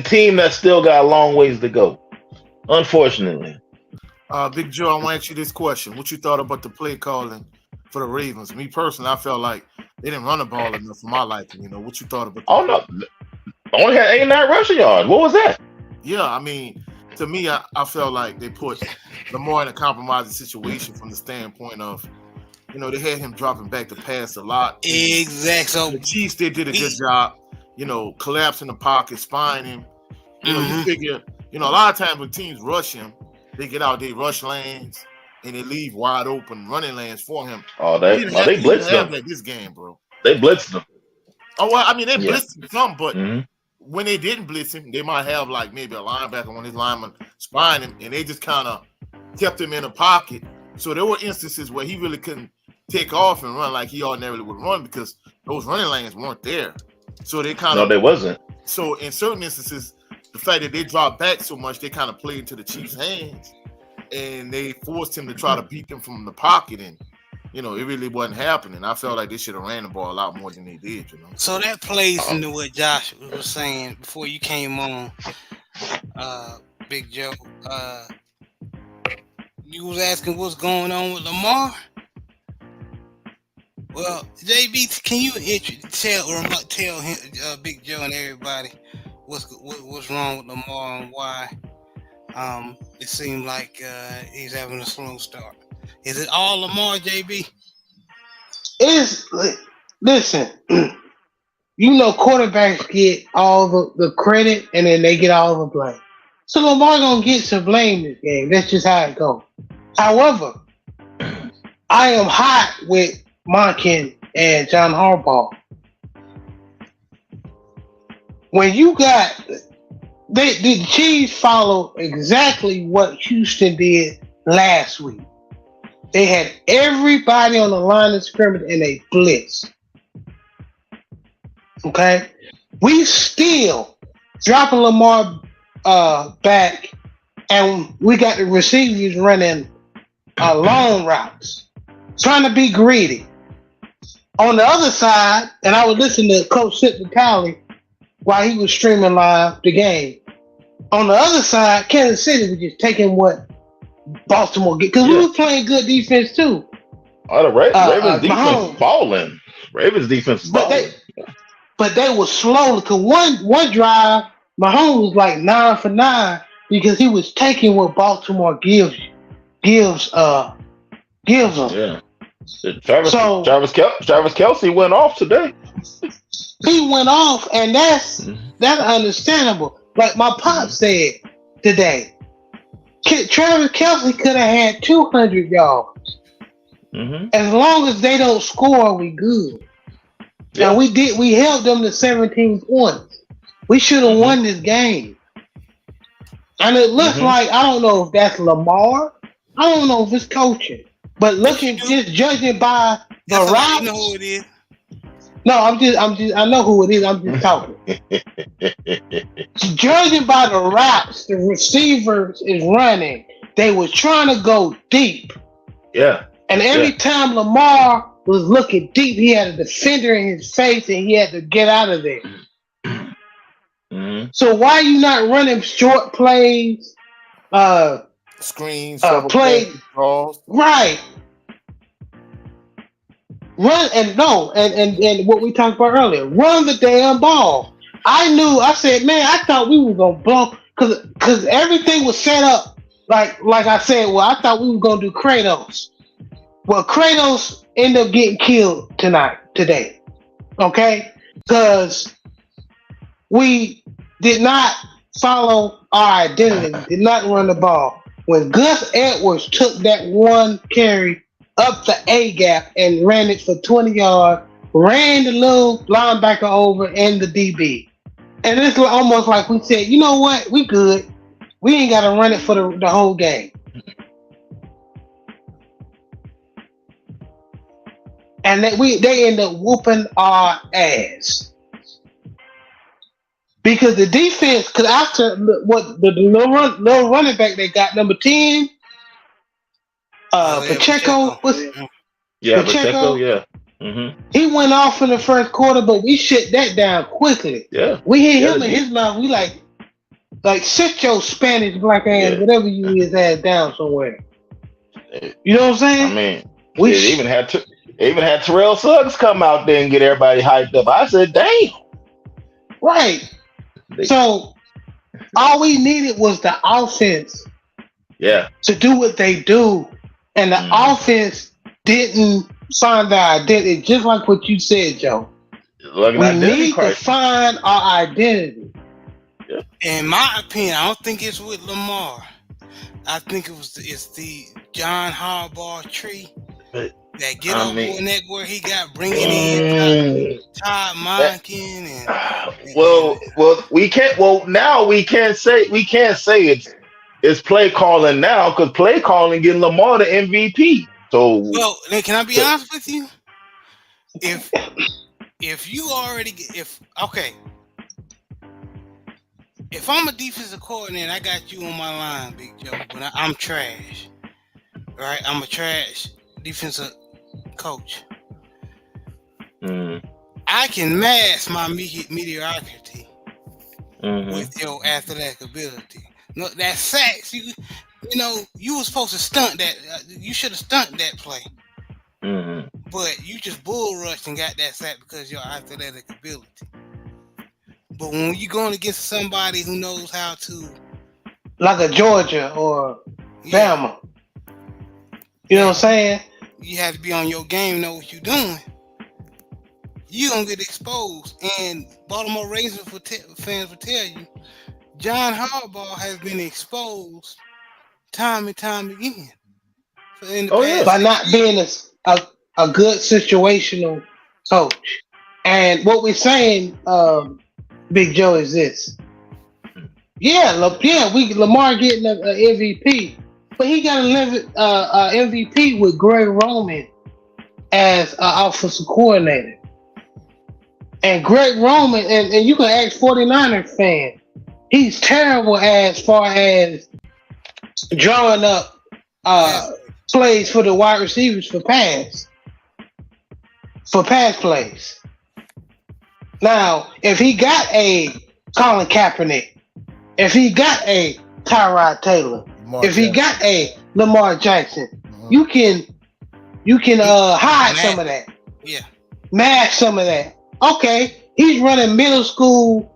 team that still got a long ways to go, unfortunately. Big Joe, I want to ask you this question. What you thought about the play calling for the Ravens? Me personally, I felt like they didn't run the ball enough for my liking. What you thought about Oh, no. Only had 89 rushing yards. What was that? Yeah, I mean, to me, I felt like they put Lamar in a compromising situation from the standpoint of, they had him dropping back to pass a lot. Exactly. So the Chiefs, they did a good job, collapsing the pocket, spying him. You figure, a lot of times when teams rush him, they get out, they rush lanes, and they leave wide open running lanes for him. Oh, they blitzed him. That this game, bro. They blitzed him. Oh, well, I mean, they blitzed him some, but when they didn't blitz him, they might have like maybe a linebacker, one of his linemen spying him, and they just kind of kept him in a pocket. So there were instances where he really couldn't take off and run like he ordinarily would run because those running lanes weren't there. So they kind of they wasn't. So in certain instances, the fact that they dropped back so much, they kind of played into the Chiefs' hands, and they forced him to try to beat them from the pocket, and it really wasn't happening. I felt like they should have ran the ball a lot more than they did. So that plays into what Josh was saying before you came on, Big Joe. You was asking what's going on with Lamar. Well, JB, can you tell him, Big Joe and everybody what's wrong with Lamar and why it seemed like he's having a slow start? Is it all Lamar, JB? Listen, quarterbacks get all the credit and then they get all the blame. So Lamar gonna get some blame this game. That's just how it goes. However, I am hot with Monken and John Harbaugh. When you got the Chiefs follow exactly what Houston did last week. They had everybody on the line of scrimmage and they blitzed. Okay? We still dropping Lamar back, and we got the receivers running long routes, trying to be greedy. On the other side, and I was listening to Coach Cali while he was streaming live the game. On the other side, Kansas City was just taking what Baltimore get, because we were playing good defense too. Oh, the Ravens defense balling. Ravens defense balling. But they were slow, because one drive, Mahomes was like 9 for 9 because he was taking what Baltimore gives them. Yeah. Travis Kelce went off today. He went off, and that's understandable. Like my pop said today, Travis Kelce could have had 200 yards. As long as they don't score, we good. Yeah. And we held them to 17 points. We should have won this game. And it looks like, I don't know if that's Lamar. I don't know if it's coaching. But just judging by the routes. You know who it is? No, I know who it is. I'm just talking. Judging by the routes the receivers is running, they was trying to go deep. Yeah. And every time Lamar was looking deep, he had a defender in his face and he had to get out of there. So why are you not running short plays? Screens, play right. Run and what we talked about earlier. Run the damn ball. I said, man, I thought we were gonna blow because everything was set up like I said. Well, I thought we were gonna do Kratos. Well, Kratos ended up getting killed today. Okay, because we did not follow our identity. Did not run the ball. When Gus Edwards took that one carry up the A gap and ran it for 20 yards, ran the little linebacker over and the DB. And it's almost like we said, you know what? We good. We ain't got to run it for the whole game. And they end up whooping our ass. Because the defense, because after what the little running back they got, number 10, Isaiah Pacheco was Yeah, Pacheco. Pacheco. Yeah. Mm-hmm. He went off in the first quarter, but we shut that down quickly. Yeah. We hit Yeah. him in his mouth. We like sit your Spanish black ass, Yeah. whatever you is, ass down somewhere. You know what I'm I saying? mean, We they even had Terrell Suggs come out there and get everybody hyped up. I said, "Damn!" right. So all we needed was the offense Yeah. to do what they do, and the offense didn't find their identity. Just like what you said, Joe. Like We need to find our identity. In my opinion, I don't think it's with Lamar. I think it's the John Harbaugh tree But, that get on board network he got bringing in Todd Monken and well, we can't. Well, now we can't say it's play calling now because play calling getting Lamar the MVP. So well, then can I be honest with you? If you already if I'm a defensive coordinator, I got you on my line, Big Joe, but I'm trash. Right? I'm a trash defensive coach. I can mask my mediocrity with your athletic ability. No, that sacks. You were supposed to stunt that. You should have stunted that play. But you just bull rushed and got that sack because of your athletic ability. But when you're going against somebody who knows how to, like a Georgia or Bama, you know what I'm saying? You have to be on your game, know what you're doing. You're going to get exposed. And Baltimore Ravens fans will tell you, John Harbaugh has been exposed time and time again. By not being a good situational coach. And what we're saying, Big Joe, is this. Lamar getting an MVP, but he got an MVP with Greg Roman as offensive coordinator. And Greg Roman, and you can ask 49er fan, he's terrible as far as drawing up plays for the wide receivers for pass plays. Now, if he got a Colin Kaepernick, if he got a Tyrod Taylor, if he got a Lamar Jackson, you can hide some of that. Yeah. Mask some of that. Okay, he's running middle school,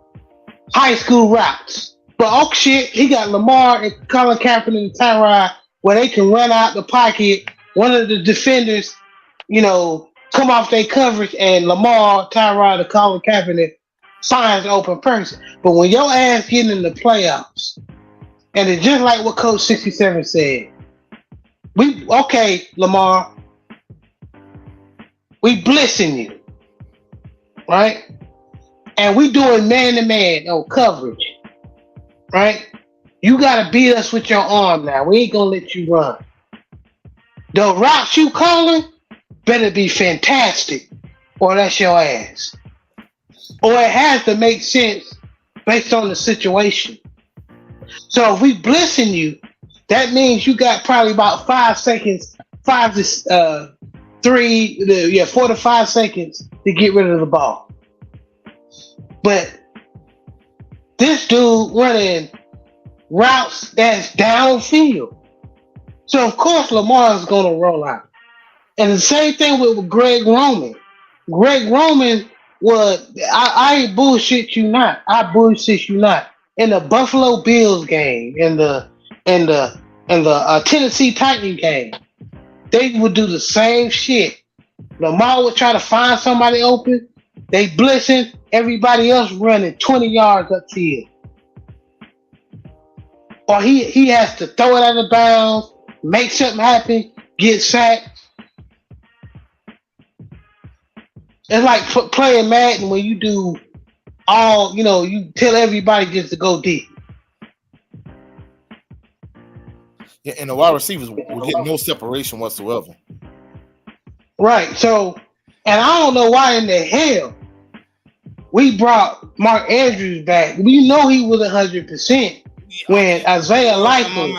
high school routes. But oh shit, he got Lamar and Colin Kaepernick and Tyrod where they can run out the pocket. One of the defenders, come off their coverage, and Lamar, Tyrod, or Colin Kaepernick finds an open person. But when your ass getting in the playoffs, and it's just like what Coach 67 said, Lamar, we blessing you, right? And we doing man-to-man on coverage, right? You got to beat us with your arm now. We ain't going to let you run. The routes you calling better be fantastic, or that's your ass. Or it has to make sense based on the situation. So if we blessing you, that means you got probably about 4 to 5 seconds to get rid of the ball. But this dude running routes that's downfield. So of course Lamar is going to roll out. And the same thing with Greg Roman. Greg Roman was, I bullshit you not. I bullshit you not. In the Buffalo Bills game, in the Tennessee Titans game, they would do the same shit. Lamar would try to find somebody open. They blitzing, everybody else running 20 yards upfield. Or he has to throw it out of bounds, make something happen, get sacked. It's like playing Madden when you do you tell everybody just to go deep. Yeah, and the wide receivers will get no separation whatsoever. Right. So, and I don't know why in the hell we brought Mark Andrews back. We know he was 100% when Isaiah Likely.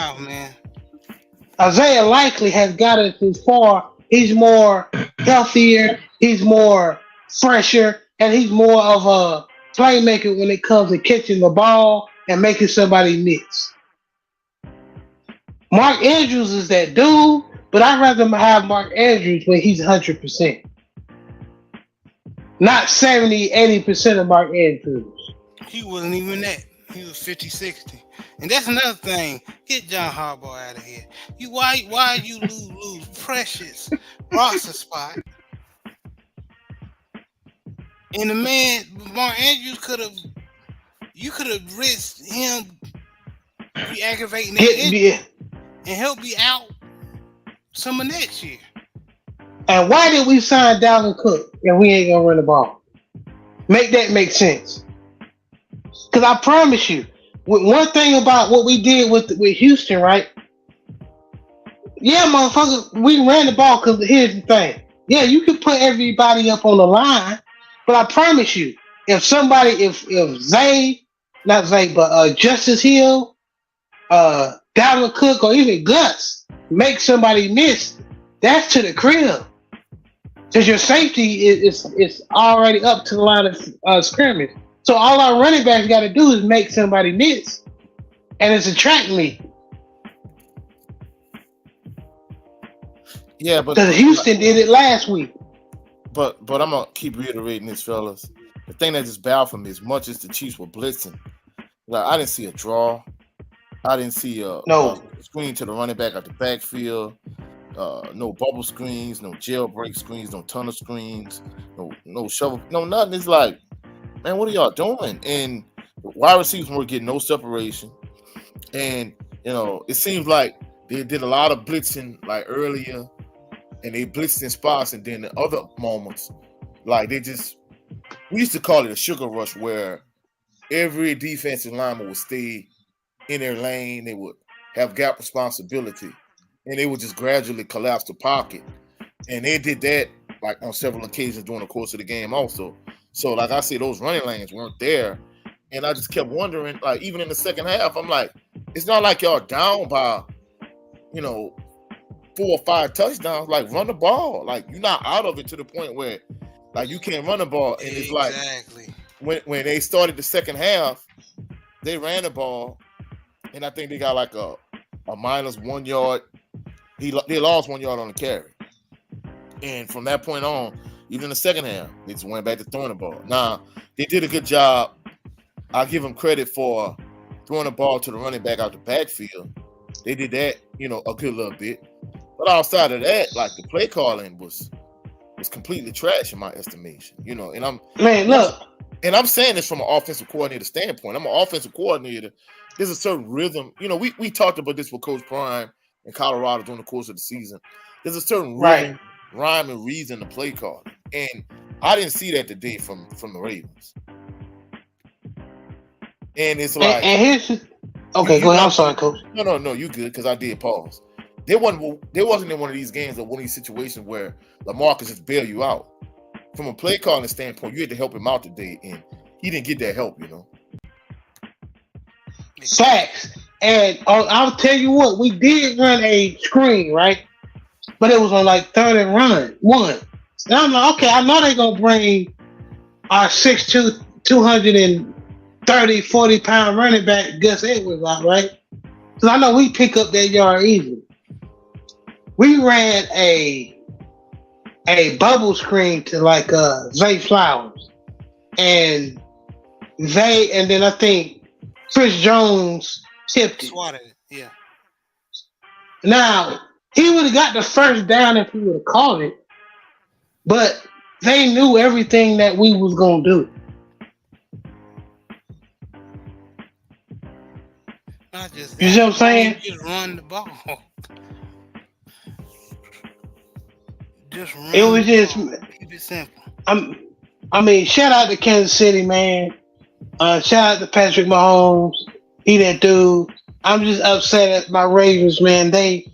Isaiah likely has gotten too far. He's more healthier. He's more fresher, and he's more of a playmaker when it comes to catching the ball and making somebody miss. Mark Andrews is that dude, but I'd rather have Mark Andrews when he's 100%. Not 70, 80% of Mark Andrews. He wasn't even that. He was 50, 60. And that's another thing. Get John Harbaugh out of here. Why you lose precious roster spot? And the man, Mark Andrews you could have risked him re-aggravating that and help me out some of next year. And why did we sign Dalvin Cook and we ain't gonna run the ball? Make that make sense. Because I promise you, one thing about what we did with Houston, right? Yeah, motherfucker, we ran the ball because here's the thing. Yeah, you can put everybody up on the line, but I promise you, if Justice Hill, Dalvin Cook, or even Gus make somebody miss, that's to the crib. Because your safety is already up to the line of scrimmage. So all our running backs got to do is make somebody miss. And it's a track meet. Yeah, but because Houston did it last week. But I'm gonna keep reiterating this, fellas. The thing that just baffled me as much as the Chiefs were blitzing, like I didn't see a draw, I didn't see a screen to the running back out the backfield, no bubble screens, no jailbreak screens, no tunnel screens, no shovel, no nothing. It's like, man, what are y'all doing? And wide receivers were getting no separation, and it seems like they did a lot of blitzing like earlier. And they blitzed in spots, and then the other moments, like we used to call it a sugar rush, where every defensive lineman would stay in their lane, they would have gap responsibility, and they would just gradually collapse the pocket. And they did that like on several occasions during the course of the game also. So like I said, those running lanes weren't there. And I just kept wondering, like even in the second half, I'm like, it's not like y'all down by, 4 or 5 touchdowns. Like run the ball. Like you're not out of it to the point where like you can't run the ball. And it's like when they started the second half, they ran the ball, and I think they got like a minus 1 yard. They lost 1 yard on the carry. And from that point on, even in the second half, they just went back to throwing the ball. Now, they did a good job. I'll give them credit for throwing the ball to the running back out the backfield. They did that, a good little bit. But outside of that, like the play calling was completely trash in my estimation, And I'm saying this from an offensive coordinator standpoint. I'm an offensive coordinator. There's a certain rhythm. We talked about this with Coach Prime in Colorado during the course of the season. There's a certain rhythm, rhyme, and reason to play calling, and I didn't see that today from the Ravens. And it's like, and here's okay. Go ahead. I'm sorry, Coach. No, you good because I did pause. There wasn't in one of these games or one of these situations where Lamar could just bail you out. From a play calling standpoint, you had to help him out today, and he didn't get that help, Facts. And I'll tell you what, we did run a screen, right? But it was on like 3rd and 1. And I'm like, okay, I know they're gonna bring our 6'2", 230, 40-pound running back Gus Edwards out, right? Because I know we pick up that yard easily. We ran a bubble screen to like Zay Flowers, and then I think Chris Jones tipped it. Swatted it, yeah. Now he would have got the first down if he would have called it, but they knew everything that we was gonna do. Not just you see what I'm saying? Just run the ball. It was just keep it simple. I mean, shout out to Kansas City, man. Shout out to Patrick Mahomes. He that dude. I'm just upset at my Ravens, man. They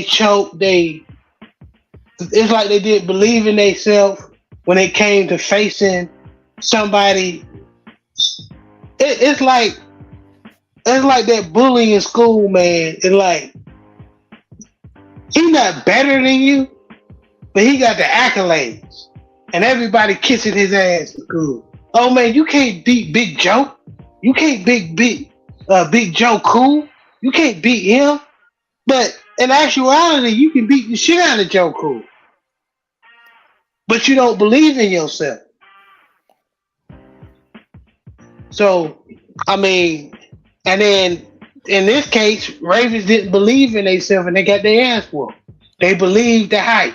choked. It's like they didn't believe in themselves when it came to facing somebody. It's like that bullying in school, man. It's like He not better than you, but he got the accolades, and everybody kissing his ass for good. Oh man, you can't beat Big Joe. You can't Big Joe Cool. You can't beat him. But in actuality, you can beat the shit out of Joe Cool. But you don't believe in yourself. So, I mean, and then in this case, Ravens didn't believe in themselves and they got their ass whooped. They believed the hype.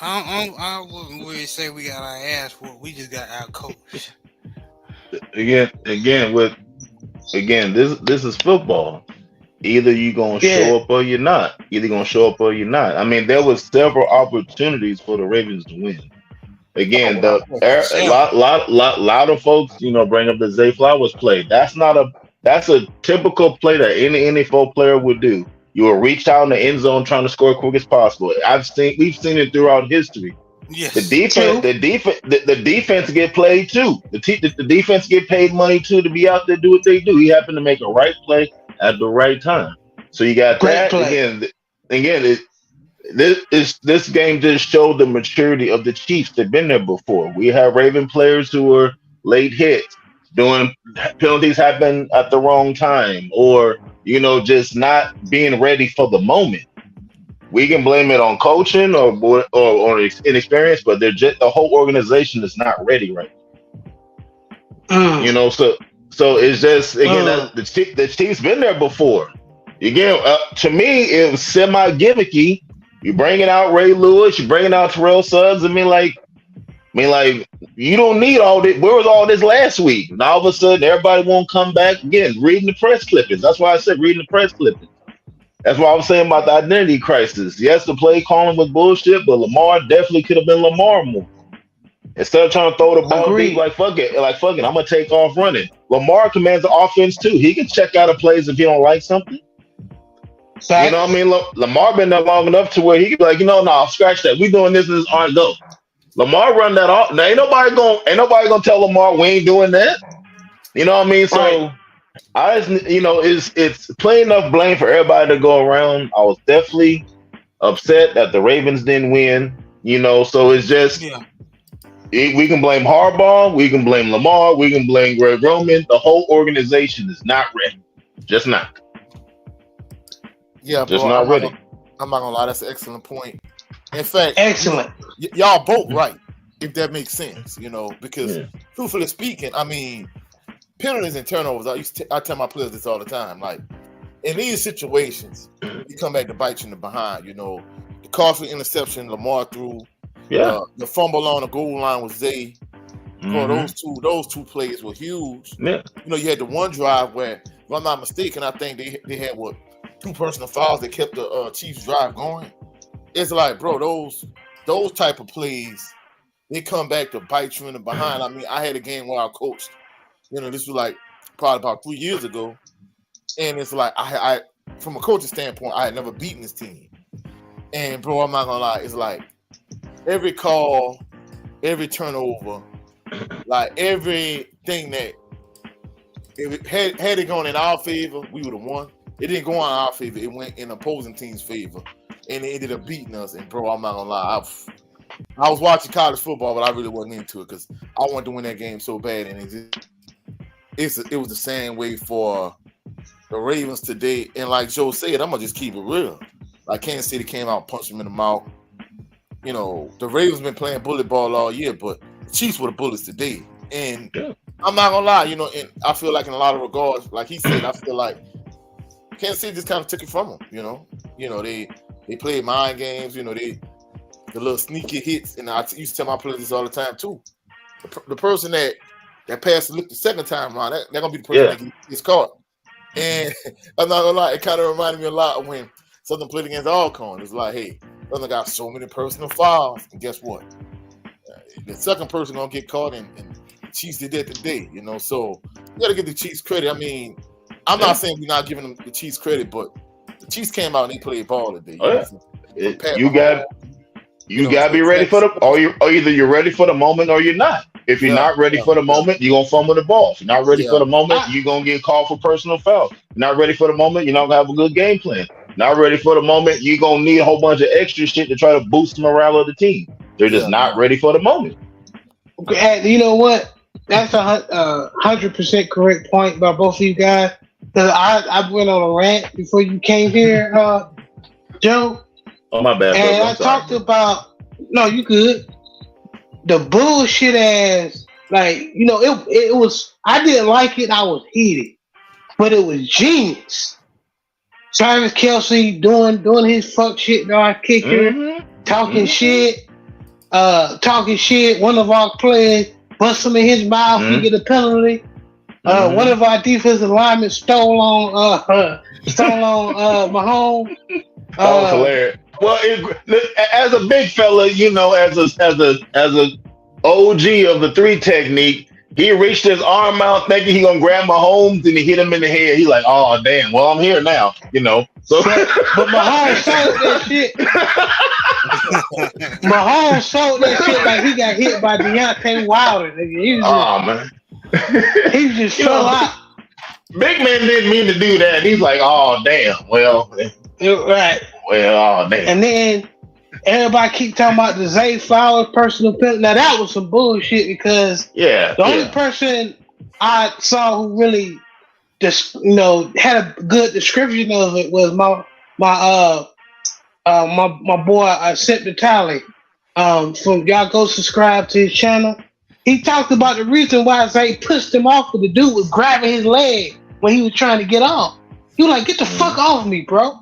I wouldn't really say we got our ass whooped. We just got our coach. This is football. Either you gonna show up or you're not. I mean, there was several opportunities for the Ravens to win. Again, a lot of folks, bring up the Zay Flowers play. That's a typical play that any NFL player would do. You will reach out in the end zone trying to score as quick as possible. We've seen it throughout history. Yes. The defense get played too. The defense get paid money too to be out there do what they do. He happened to make a right play at the right time. So you got Great that play. again. This game just showed the maturity of the Chiefs. They've been there before. We have Raven players who are late hits, doing penalties happen at the wrong time, or just not being ready for the moment. We can blame it on coaching or inexperience, but the whole organization is not ready right now. So it's just again that the Chiefs been there before. Again, to me, it was semi gimmicky. You bringing out Ray Lewis, you bringing out Terrell Suggs. I mean, like you don't need all this. Where was all this last week? And all of a sudden, everybody won't come back again. Reading the press clippings. That's why I said reading the press clippings. That's what I was saying about the identity crisis. Yes, the play calling was bullshit, but Lamar definitely could have been Lamar more. Instead of trying to throw the ball deep, fuck it, I'm gonna take off running. Lamar commands the offense too. He can check out of plays if he don't like something. You know what I mean? Lamar been there long enough to where he can be like, no, scratch that. We doing this is our go. Lamar run that off. Now ain't nobody gonna tell Lamar we ain't doing that. You know what I mean? So I just it's plain enough blame for everybody to go around. I was definitely upset that the Ravens didn't win. So it's just we can blame Harbaugh, we can blame Lamar, we can blame Greg Roman. The whole organization is not ready. Just not. Yeah, just bro, not ready. I'm not gonna lie, that's an excellent point. In fact, excellent. Y'all both right, if that makes sense, because truthfully speaking, I mean, penalties and turnovers, I tell my players this all the time. Like, in these situations, you come back to bite you in the behind, the costly interception Lamar threw, the fumble on the goal line with Zay. Bro, those two plays were huge. Yeah. You had the one drive where, if I'm not mistaken, I think they had two personal fouls that kept the Chiefs drive going. It's like, bro, those type of plays, they come back to bite you in the behind. I mean, I had a game where I coached. This was like probably about 3 years ago, and it's like I from a coaching standpoint, I had never beaten this team. And bro, I'm not gonna lie, it's like every call, every turnover, like everything that had it gone in our favor, we would have won. It didn't go on our favor. It went in opposing team's favor, and it ended up beating us. And bro, I'm not gonna lie, I was watching college football, but I really wasn't into it because I wanted to win that game so bad. And it was the same way for the Ravens today. And like Joe said, I'm gonna just keep it real. Like Kansas City came out and punched him in the mouth. The Ravens been playing bullet ball all year, but the Chiefs were the bullets today. And I'm not gonna lie, and I feel like in a lot of regards, like he said, I feel like Kansas City just kind of took it from them. They played mind games. The little sneaky hits, and I used to tell my players this all the time too. The person that passed the look the second time around, they're gonna be the person that gets caught. And I'm not gonna lie, it kind of reminded me a lot of when Southern played against Alcorn. It's like, hey, Southern got so many personal fouls, and guess what? The second person gonna get caught, and Chiefs did that today. So you gotta give the Chiefs credit. I mean, I'm not saying we're not giving them the Chiefs credit, but the Chiefs came out and they played ball today. You gotta be ready for or either you're ready for the moment or you're not. If you're not ready for the moment, you're gonna fumble the ball. If you're not ready for the moment, you're gonna get called for personal foul. If you're not ready for the moment, you're not gonna have a good game plan. not ready for the moment. You're gonna need a whole bunch of extra shit to try to boost the morale of the team. They're just Yeah, not ready for the moment. And you know what? That's 100% correct point by both of you guys. Cause I went on a rant before you came here, Joe, Oh my bad, and brother. I I'm sorry. talked about. No, you good. The bullshit ass, like it was. I didn't like it. I was heated, but it was genius. Travis Kelsey doing his fuck shit, dog kicker, Mm-hmm. talking Mm-hmm. shit, talking shit. One of our players bust him in his mouth. He Mm-hmm. get a penalty. One Mm-hmm. of our defensive linemen stole on Mahomes. That was Uh, hilarious. Well, as a big fella, as a OG of the three technique, he reached his arm out thinking he gonna grab Mahomes and he hit him in the head. He like, oh damn, well I'm here now, So but Mahomes sold that shit. Mahomes sold that shit like he got hit by Deontay Wilder. oh man, He just you fell know, out. big man didn't mean to do that. He's like, oh damn, Right. oh damn, And then everybody keep talking about the Zay Flowers personal penalty. Now that was some bullshit because yeah, the only yeah. person I saw who really just had a good description of it was my boy Sip the Tally. From y'all go subscribe to his channel. He talked about the reason why Zay pushed him off, because the dude was grabbing his leg when he was trying to get off. He was like, "Get the fuck off me, bro!"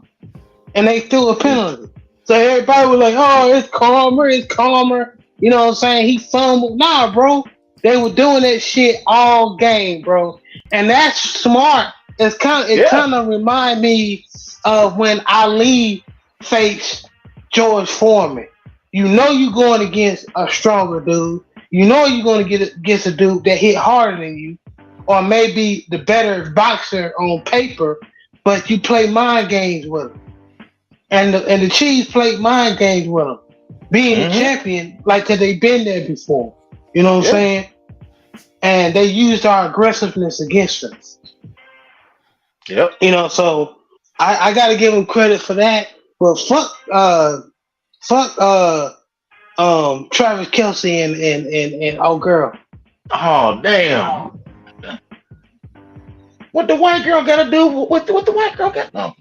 And they threw a penalty. So everybody was like, "Oh, it's calmer, it's calmer." You know what I'm saying? He fumbled. Nah, bro. They were doing that shit all game, bro. And that's smart. It Yeah. kind of remind me of when Ali faced George Foreman. You know you're going against a stronger dude. You know you're going to get against a dude that hit harder than you, or maybe the better boxer on paper, but you play mind games with him. And the Chiefs played mind games with him, being the champion, like that they've been there before. You know what I'm saying? And they used our aggressiveness against us. Yep. So I got to give them credit for that. But fuck Travis Kelsey and old girl. Oh damn. What the white girl got to do? What the white girl got? No.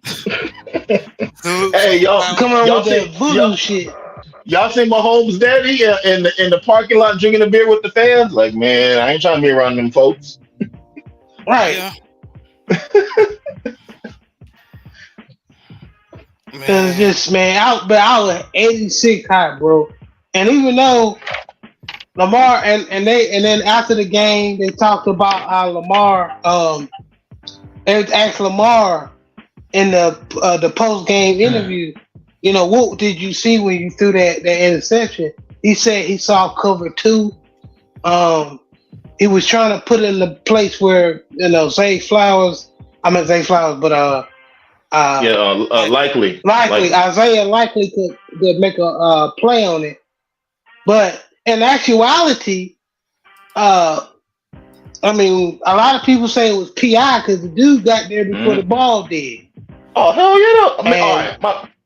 Hey y'all, Come on y'all with that see voodoo shit. y'all see Mahomes' daddy in the parking lot drinking a beer with the fans? Like, man, I ain't trying to be around them folks. Right. Yeah. Cause just I was 86 hot, bro. And even though Lamar and then after the game they talked about how Lamar they asked Lamar in the post game interview, what did you see when you threw that interception? He said he saw cover 2. He was trying to put it in the place where Zay Flowers, but likely Isaiah likely could make a play on it, but in actuality, a lot of people say it was PI because the dude got there before the ball did. Oh hell yeah! All right,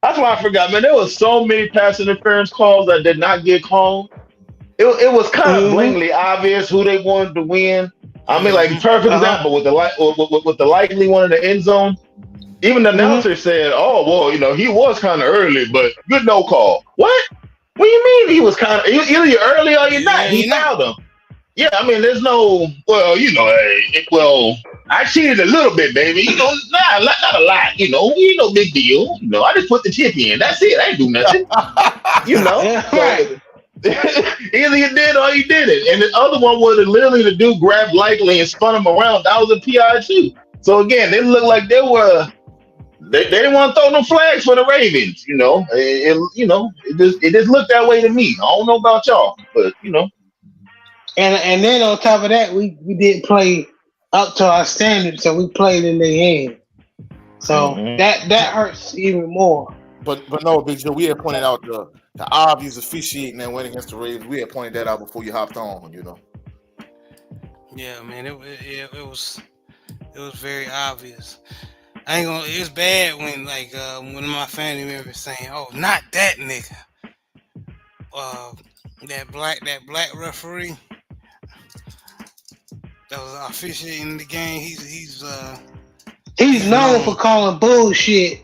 that's why I forgot, man. There was so many pass interference calls that did not get called. It was kind of blatantly obvious who they wanted to win. I mean, like perfect example with the likely one in the end zone. Even the announcer said, "Oh, well, he was kind of early, but good no call." What? What do you mean he was kind of either you're early or you're not? He fouled him. Yeah, I mean, there's no I cheated a little bit, baby. Not a lot. Ain't no big deal. I just put the tip in. That's it. I ain't do nothing. Right. Either you did or you didn't. And the other one was literally the dude grabbed Likely and spun him around. That was a PI too. So again, they looked like they were. They didn't want to throw no flags for the Ravens. It just looked that way to me. I don't know about y'all, but And then on top of that, we didn't play up to our standards, so we played in their hand. So that hurts even more. But no, Big Joe, we had pointed out the obvious officiating that went against the Ravens. We had pointed that out before you hopped on. Yeah, man, it was very obvious. I ain't gonna. It's bad when like one of my family members saying, "Oh, not that nigga." Uh, that black referee that was officiating the game. He's He's known for known. calling bullshit.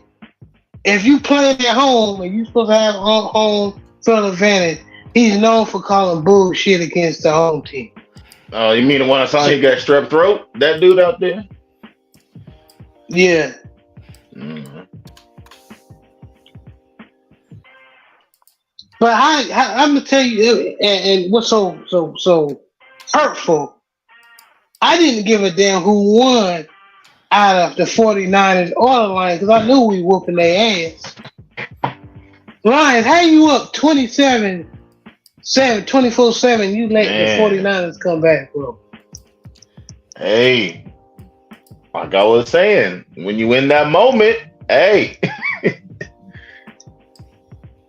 If you playing at home and you supposed to have home field advantage, he's known for calling bullshit against the home team. Oh, you mean the one I saw he got strep throat? That dude out there? Yeah. Mm-hmm. But I'm gonna tell you, and what's so hurtful. I didn't give a damn who won out of the 49ers or the Lions because I knew we whooping their ass. Lions, how you up 27-7, 24-7, you let the Man, 49ers come back, bro? hey, like I was saying, when you in that moment, hey,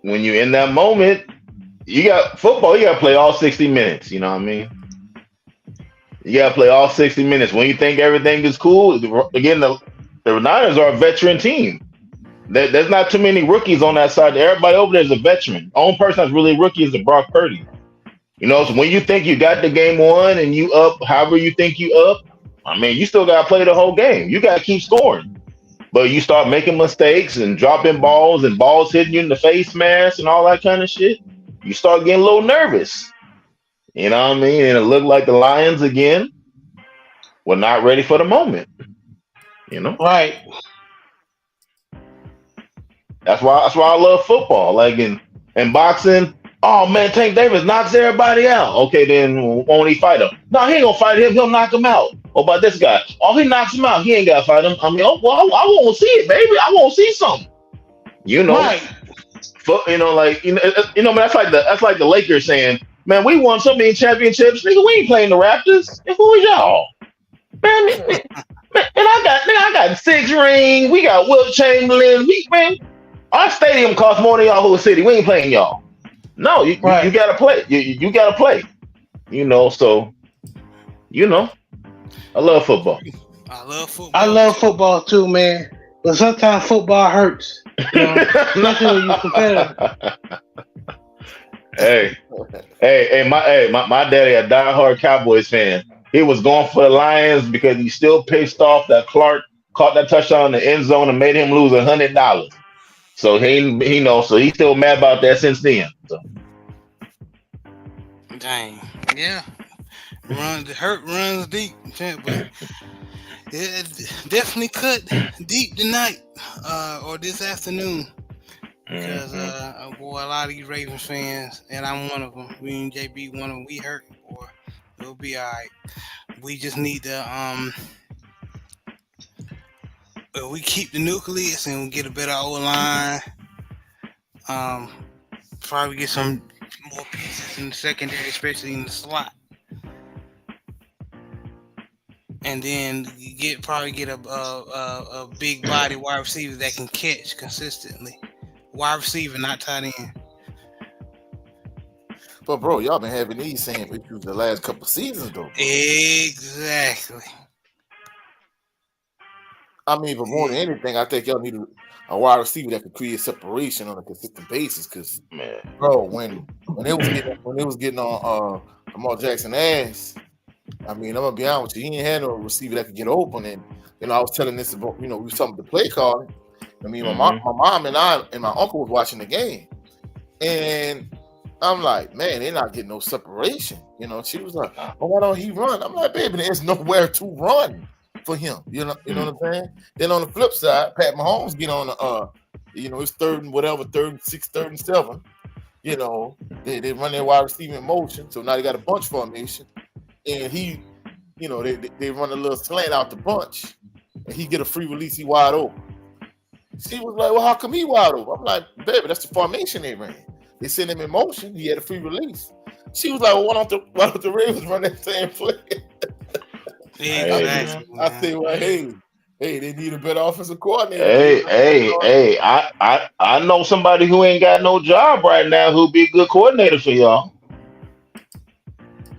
when you in that moment, you got football. You got to play all 60 minutes. You know what I mean? You got to play all 60 minutes. When you think everything is cool, again, the Niners are a veteran team. There's not too many rookies on that side. Everybody over there is a veteran. The only person that's really a rookie is the Brock Purdy. You know, so when you think you got the game won and you up, however you think you up, I mean, you still got to play the whole game. You got to keep scoring. But you start making mistakes and dropping balls and balls hitting you in the face mask and all that kind of shit. You start getting a little nervous. You know what I mean? And it looked like the Lions again were not ready for the moment. You know? Right. That's why I love football. Like in boxing, oh man, Tank Davis knocks everybody out. Okay, then won't he fight him? No, he ain't gonna fight him. He'll knock him out. What about this guy? Oh, he knocks him out. He ain't gotta fight him. I mean, oh well, I won't see it, baby. I won't see something. You know, Right. like man, that's like the Lakers saying, man, we won so many championships, nigga. We ain't playing the Raptors. And who is y'all? Man, and I got 6 rings. We got Wilt Chamberlain. Man, our stadium costs more than y'all whole city. We ain't playing y'all. No, you Right. gotta play. You gotta play. So I love football. I love I football love too. football too, man. But sometimes football hurts, especially when you competitive. hey, my daddy, a diehard Cowboys fan. He was going for the Lions because he still pissed off that Clark caught that touchdown in the end zone and made him lose $100. So so he's still mad about that since then. So Dang. Yeah. The hurt runs deep, but it definitely cut deep tonight or this afternoon because mhm. boy, a lot of these Ravens fans, and I'm one of them. Me and JB, one of them. We hurt, boy. It'll be all right. We just need to we keep the nucleus and we get a better O line. Um, probably get some more pieces in the secondary, especially in the slot. And then you probably get a big body wide receiver that can catch consistently. Wide receiver, not tight end. But bro, y'all been having these same issues the last couple seasons though. Bro. Exactly. I mean, but more than anything, I think y'all need a wide receiver that can create separation on a consistent basis. Because, Man. bro, when it was getting on Lamar Jackson ass, I mean, I'm gonna be honest with you, he ain't had no receiver that could get open. And I was telling this about, we was talking about the play calling. I mean, my mom and my uncle was watching the game, and I'm like, man, they're not getting no separation. She was like, well, why don't he run? I'm like, baby, there's nowhere to run for him. You know what I'm saying? Then on the flip side, Pat Mahomes get on the it's third and whatever, third and 6, third and 7. They run their wide receiver in motion, so now they got a bunch formation, and he, they run a little slant out the bunch, and he get a free release, he wide open. She was like, well, how come he wide open? I'm like, baby, that's the formation they ran. They sent him in motion. He had a free release. She was like, well, why don't the Ravens run that same play? Exactly. I say, well, hey, they need a better offensive coordinator. Hey, I know somebody who ain't got no job right now who'd be a good coordinator for y'all.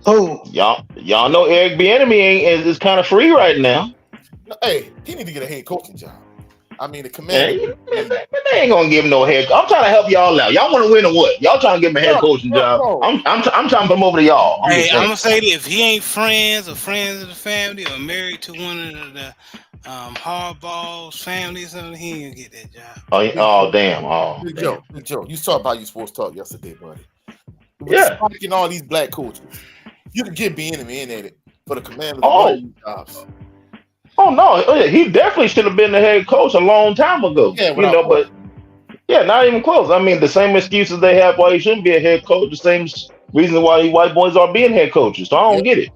Who? Y'all know Eric Bieniemy is kind of free right now. Hey, he need to get a head coaching job. I mean, the Man, Commanders. they ain't gonna give him no head. I'm trying to help y'all out. Y'all want to win or what? Y'all trying to give him a head coaching job? No. I'm trying to put him over to y'all. I'm Hey, just I'm saying. gonna say that if he ain't friends of the family or married to one of the Hardball's family or something, he ain't gonna get that job. Oh damn. Oh Big damn. Joe. You saw about your sports talk yesterday, buddy. With the Yeah. spike in all these black coaches, you can get Bieniemy in at it for the Commanders of one of Oh. these jobs. Oh no. Oh, yeah. He definitely should have been the head coach a long time ago. Yeah, without But yeah, not even close. I mean, the same excuses they have why he shouldn't be a head coach, the same reason why white boys are being head coaches. So I don't get it.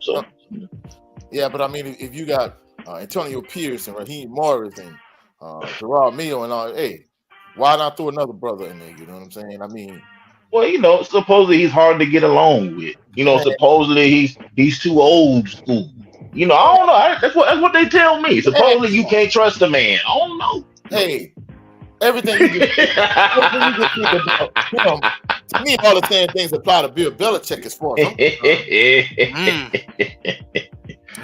So. Yeah, but I mean, if you got Antonio Pierce and Raheem Morris and Gerard Mayo and all, hey, why not throw another brother in there? You know what I'm saying? I mean, Well, supposedly he's hard to get along with. man, Supposedly he's too old school. I don't know. That's what they tell me. Supposedly you can't trust the man. I don't know. Hey, everything you just think about him, to me, all the same things apply to Bill Belichick as far as I'm concerned.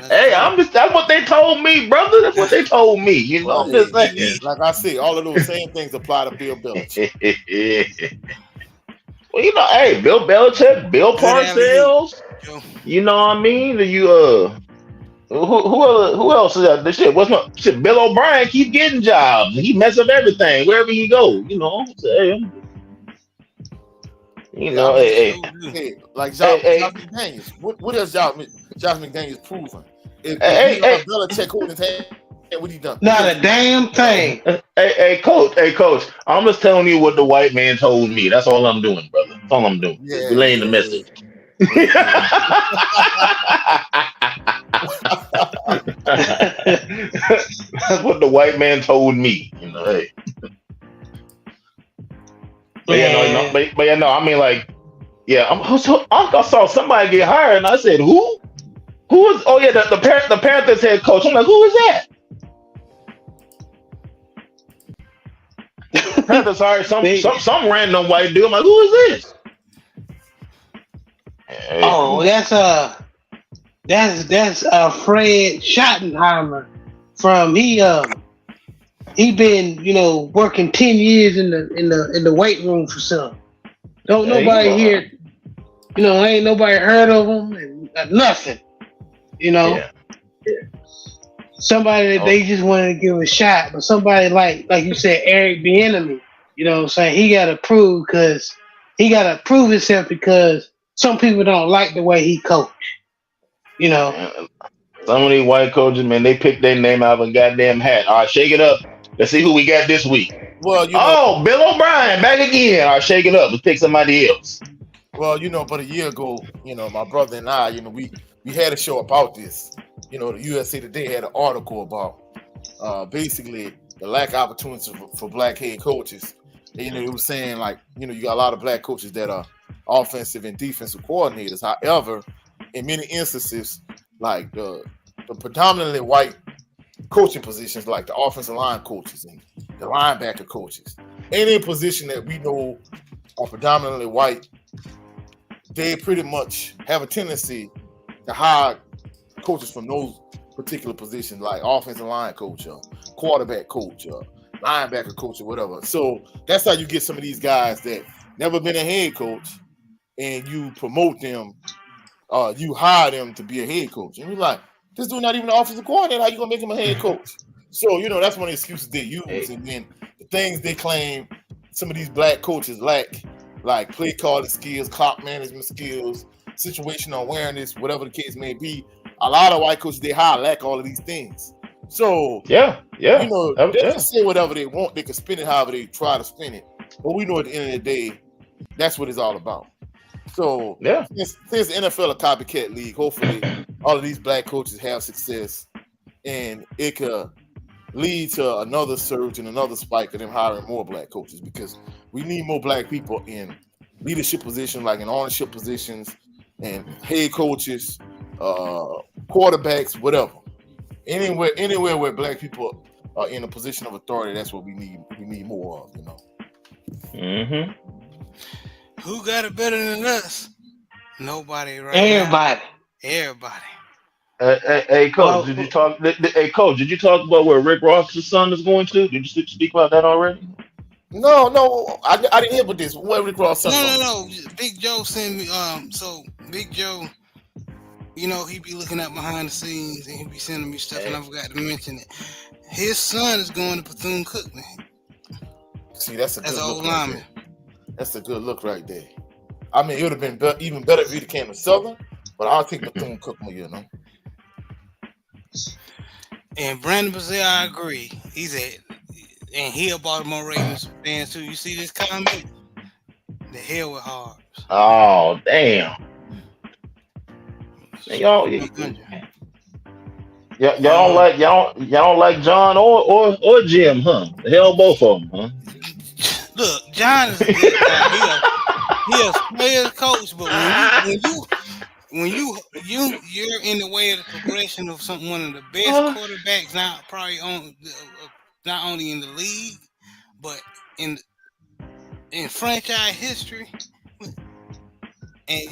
Hey, that's what they told me, brother. That's what they told me. Well, I'm just saying. like I say, all of those same things apply to Bill Belichick. Well, hey, Bill Belichick, Bill Parcells. You know what I mean? Who else is that? This shit. Bill O'Brien keep getting jobs. He mess up everything wherever he go. Like Josh McDaniels. What has Josh McDaniels proven? If Belichick holding his hand, what he done? Not a damn thing. Hey, coach. I'm just telling you what the white man told me. That's all I'm doing, brother. That's all I'm doing. Relaying the message. That's what the white man told me. Hey. But I mean, like, yeah. I saw somebody get hired, and I said, who? Who is? Oh yeah, the Panthers head coach. I'm like, who is that? Panthers hired some random white dude. I'm like, who is this? Hey. Oh, that's Fred Schottenheimer from he been working 10 years in the weight room for some. Don't nobody here, ain't nobody heard of him and nothing. Yeah. Somebody that they just wanted to give a shot, but somebody like you said, Eric Bieniemy, what I'm saying, he got to prove himself because some people don't like the way he coach. Some of these white coaches, man, they pick their name out of a goddamn hat. All right, shake it up. Let's see who we got this week. Well, Bill O'Brien back again. All right, shake it up. Let's pick somebody else. Well, but a year ago, my brother and I, we had a show about this. The USA Today had an article about basically the lack of opportunities for black head coaches. And, it was saying like, you got a lot of black coaches that are offensive and defensive coordinators. However, in many instances, like the predominantly white coaching positions, like the offensive line coaches and the linebacker coaches, any position that we know are predominantly white, they pretty much have a tendency to hire coaches from those particular positions, like offensive line coach or quarterback coach or linebacker coach or whatever. So that's how you get some of these guys that never been a head coach, and you promote them, you hire them to be a head coach. And you're like, this dude not even an offensive coordinator. How you gonna make him a head coach? So that's one of the excuses they use. And then the things they claim some of these black coaches lack, like play calling skills, clock management skills, situational awareness, whatever the case may be. A lot of white coaches they hire lack all of these things. So they can say whatever they want. They can spin it however they try to spin it. But we know at the end of the day, that's what it's all about. So since the NFL a copycat league, hopefully all of these black coaches have success, and it could lead to another surge and another spike of them hiring more black coaches, because we need more black people in leadership positions, like in ownership positions and head coaches, quarterbacks, whatever. Anywhere where black people are in a position of authority, that's what we need. We need more of, Mm-hmm. Who got it better than us? Nobody, right? Everybody. Everybody. Hey, coach, Well, did you talk? Hey, coach, did you talk about where Rick Ross's son is going to? Did you speak about that already? No, I didn't hear about this. Where Rick Ross son going? No. Big Joe sent me. So Big Joe, he be looking at behind the scenes and he be sending me stuff, and Hey, I forgot to mention it. His son is going to Bethune Cookman See, that's a as good an look old right lineman. there. That's a good look right there. I mean, it would have been even better if he came to Southern, but I'll take Bethune Cookman. And Brandon Brazil, I agree. And he a Baltimore Ravens fan too. You see this comment? The hell with Harbs. oh damn! Man, y'all, 100. y'all don't like y'all don't like John or Jim, huh? The hell, both of them, huh? Look, John is a good guy. He a player coach, but you're in the way of the progression of one of the best quarterbacks, not only in the league, but in franchise history, and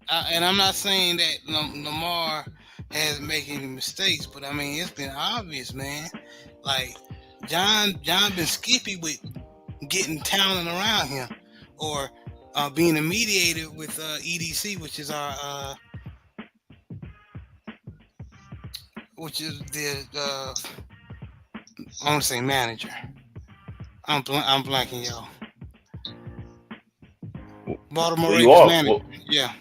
and I'm not saying that Lamar has made any mistakes, but I mean it's been obvious, man. Like John been skippy with getting talent around him, or being a mediator with EDC, which is our the I want to say manager. I'm blanking, y'all. Baltimore Well, you Ravens are. manager. Yeah.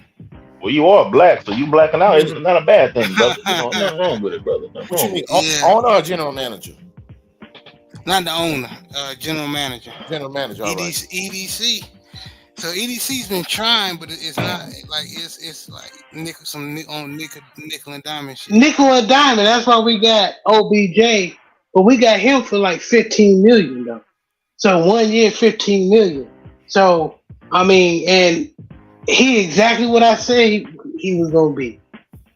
Well, you are black, so you blacking out. It's not a bad thing, brother. Nothing wrong with it, brother. Nothing What you wrong mean, with it. Yeah. owner or general manager? Not the owner, general manager. General manager, all right. EDC. So EDC's been trying, but it's not like it's like nickel and diamond shit. nickel and diamond. That's why we got OBJ, but we got him for like 15 million though. So 1 year, 15 million. So I mean, and he exactly what I said he was gonna be.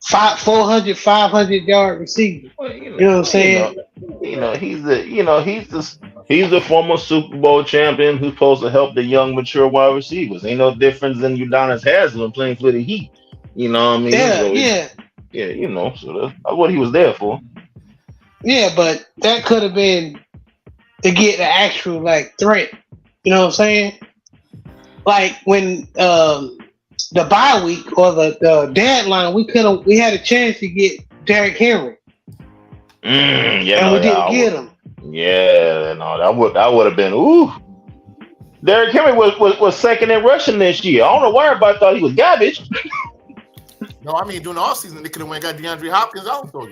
500 yard receiver. Well, You know what I'm saying? He's the former Super Bowl champion who's supposed to help the young, mature wide receivers. Ain't no difference than Udonis Haslam playing for the Heat. You know what I mean? Yeah. So that's what he was there for. Yeah, but that could have been to get the actual like threat. You know what I'm saying? Like when the bye week or the deadline, we had a chance to get Derrick Henry, and we didn't get him. Yeah, no, that would have been ooh. Derrick Henry was second in rushing this year. I don't know why everybody thought he was garbage. No, I mean during the offseason they could have went and got DeAndre Hopkins also,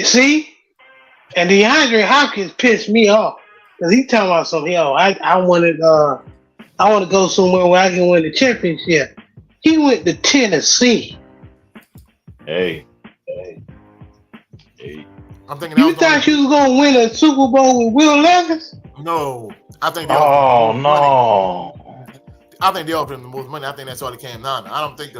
See, and DeAndre Hopkins pissed me off because he talking about something. I want to go somewhere where I can win the championship. He went to Tennessee. Hey. I'm thinking You thought you was gonna win a Super Bowl with Will Levis? No, I think. Oh no. I think they offered him the most money. I think that's all it came down to. I don't think.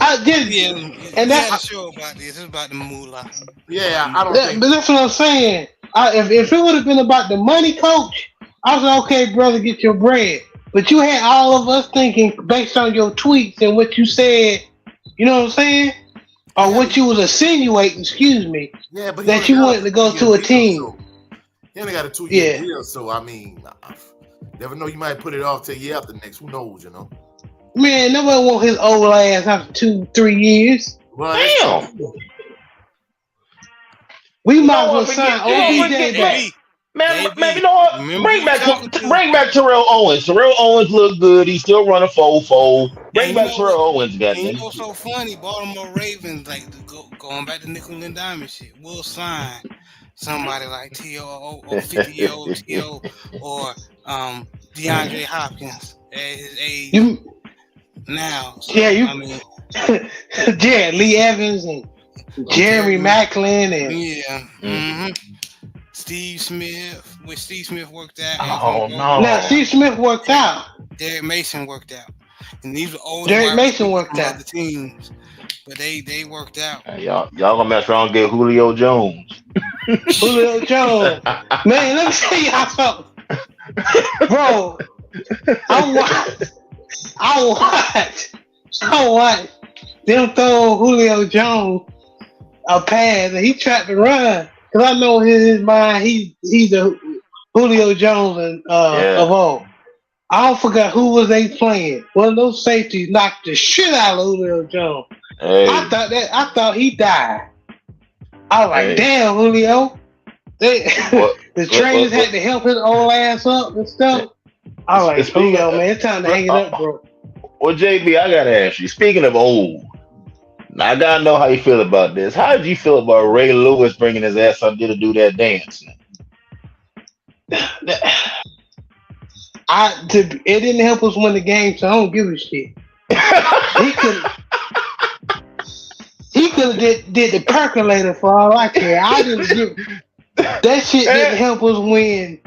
And that's a show about this. It's about the moolah. Yeah, I don't think. But that's what I'm saying. If it would have been about the money, coach, I was like, okay, brother, get your bread. But you had all of us thinking based on your tweets and what you said. You know what I'm saying? Or what you was insinuating, excuse me. Yeah, but that you wanted to go to a team. So he only got a 2-year deal, so I mean, never know. You might put it off till year after next. Who knows? Man, nobody want his old ass after 2-3 years. Well, damn. We might as well sign OBJ back. Man, you know what? Bring back Terrell Owens. Terrell Owens look good. He's still running 4-4. Bring back Terrell Owens, goddamn. You know, so funny. Baltimore Ravens, like going back to nickel and diamond shit, will sign somebody like T.O. or 50-year-old T.O. or DeAndre Hopkins at his age now. So, I mean, yeah, Lee Evans and Jeremy Maclin and Steve Smith, which Steve Smith worked out. Oh no! Now Steve Smith worked out. Derek Mason worked out, and these were old. Derek Mason worked out. The teams, but they worked out. Hey, y'all gonna mess around and get Julio Jones. Julio Jones, man. Let me tell y'all something, bro. I watched So what? Them throw Julio Jones a pass and he tried to run. Cause I know in his mind he's the Julio Jones and of Yeah. old. I don't forget who was they playing. One of those safeties knocked the shit out of Julio Jones. Hey, I thought he died. I was like, hey. damn, Julio. They, What? the trainers had to help his old ass up and stuff. I was like, Speaking Julio, of, man, it's time to hang it up, bro. well, JB, I gotta ask you. Speaking of old, I gotta know how you feel about this. How did you feel about Ray Lewis bringing his ass up there to do that dance? It didn't help us win the game, so I don't give a shit. He could have did the percolator for all I care. I didn't give that shit didn't help us win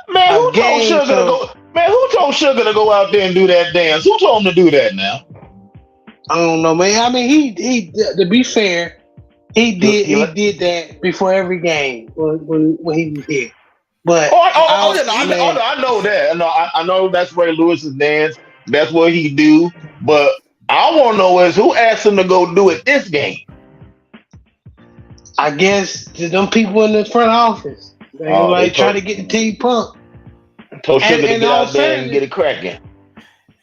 Man, a who told game. Sugar to go? Man, who told Sugar to go out there and do that dance? Who told him to do that now? I don't know, man. I mean, he to be fair, he did that before every game when he was here. But I know that. I know that's Ray Lewis's dance. That's what he do. But I want to know is who asked him to go do it this game? I guess them people in the front office. They try to get the team pumped. Told Sugar to get out there and get it cracking.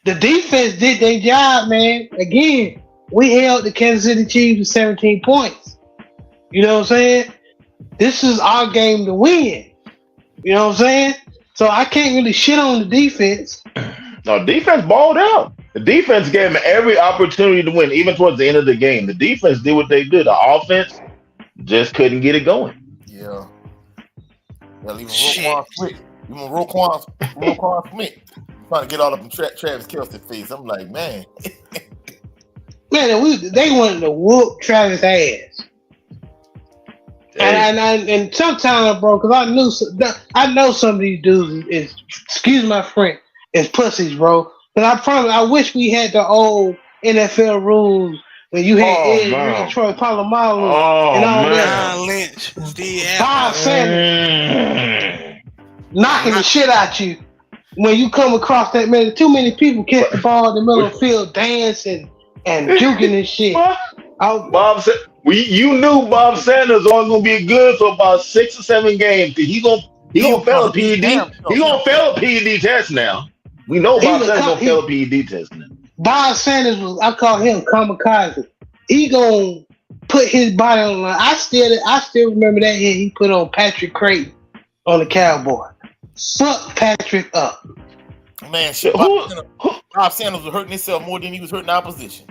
The defense did their job, man. Again, we held the Kansas City Chiefs to 17 points. You know what I'm saying? This is our game to win. You know what I'm saying? So I can't really shit on the defense. No, defense balled out. The defense gave him every opportunity to win, even towards the end of the game. The defense did what they did. The offense just couldn't get it going. Yeah. Well, even Roquan Smith trying to get all up in Travis Kelce's face. I'm like, man. Man, they wanted to whoop Travis' ass. And sometimes, bro, because I know some of these dudes is excuse my French, is pussies, bro. But I promise, I wish we had the old NFL rules when you had Ed Reed, Troy Polamalu, and all that. Lynch, Bob Sanders knocking the shit out you when you come across that man. Too many people catch the ball in the middle of the field, dancing and juking and shit. Bob said, you knew Bob Sanders only gonna be good for about 6 or 7 games. He gonna fail a PED. He gonna fail a PED test now. We know Bob Sanders gonna fail a PED test now. Bob Sanders I call him kamikaze. He gonna put his body on the line. I still remember that hit he put on Patrick Creighton on the Cowboy. Fuck Patrick up. Man, shit. Bob Sanders was hurting himself more than he was hurting opposition.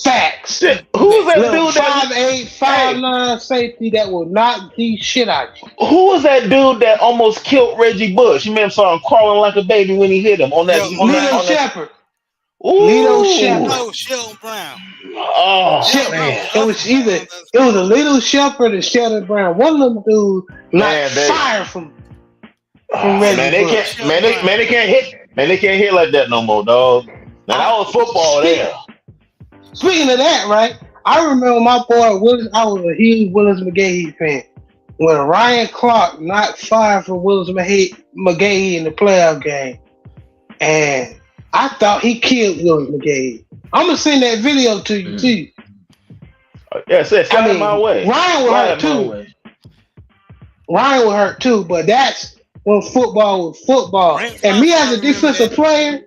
Facts. Shit, who was that dude that 5'8", 5'9" safety that will knock the shit out you? Who was that dude that almost killed Reggie Bush? You may have saw him crawling like a baby when he hit him on that. Lito Shepherd. No, Sheldon Brown. Oh man, it was a Little Shepherd and Sheldon Brown. One of them dudes knocked fire from Reggie Bush. They can't hit. Man, they can't hit like that no more, dog. Now that was football there. Speaking of that, right? I remember my boy Willis. I was a huge Willis McGahee fan. When Ryan Clark knocked fire from Willis McGahee in the playoff game, and I thought he killed Willis McGahee. I'm gonna send that video to you too. Yeah, send it my way. Ryan will hurt too. Ryan will hurt too, but that's when football was football. And me as a defensive player.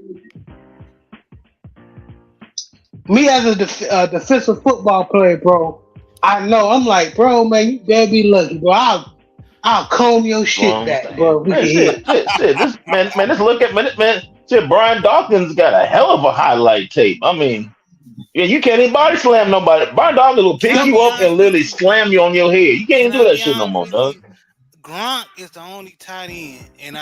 Me as a defensive football player, bro, I know. I'm like, bro, man, you better be lucky, bro. I'll comb your shit back, bro. Shit. This look at man. Shit, Brian Dawkins got a hell of a highlight tape. I mean, yeah, you can't even body slam nobody. Brian Dawkins will pick you up and literally slam you on your head. You can't even do that shit no more, dog. Gronk is the only tight end, and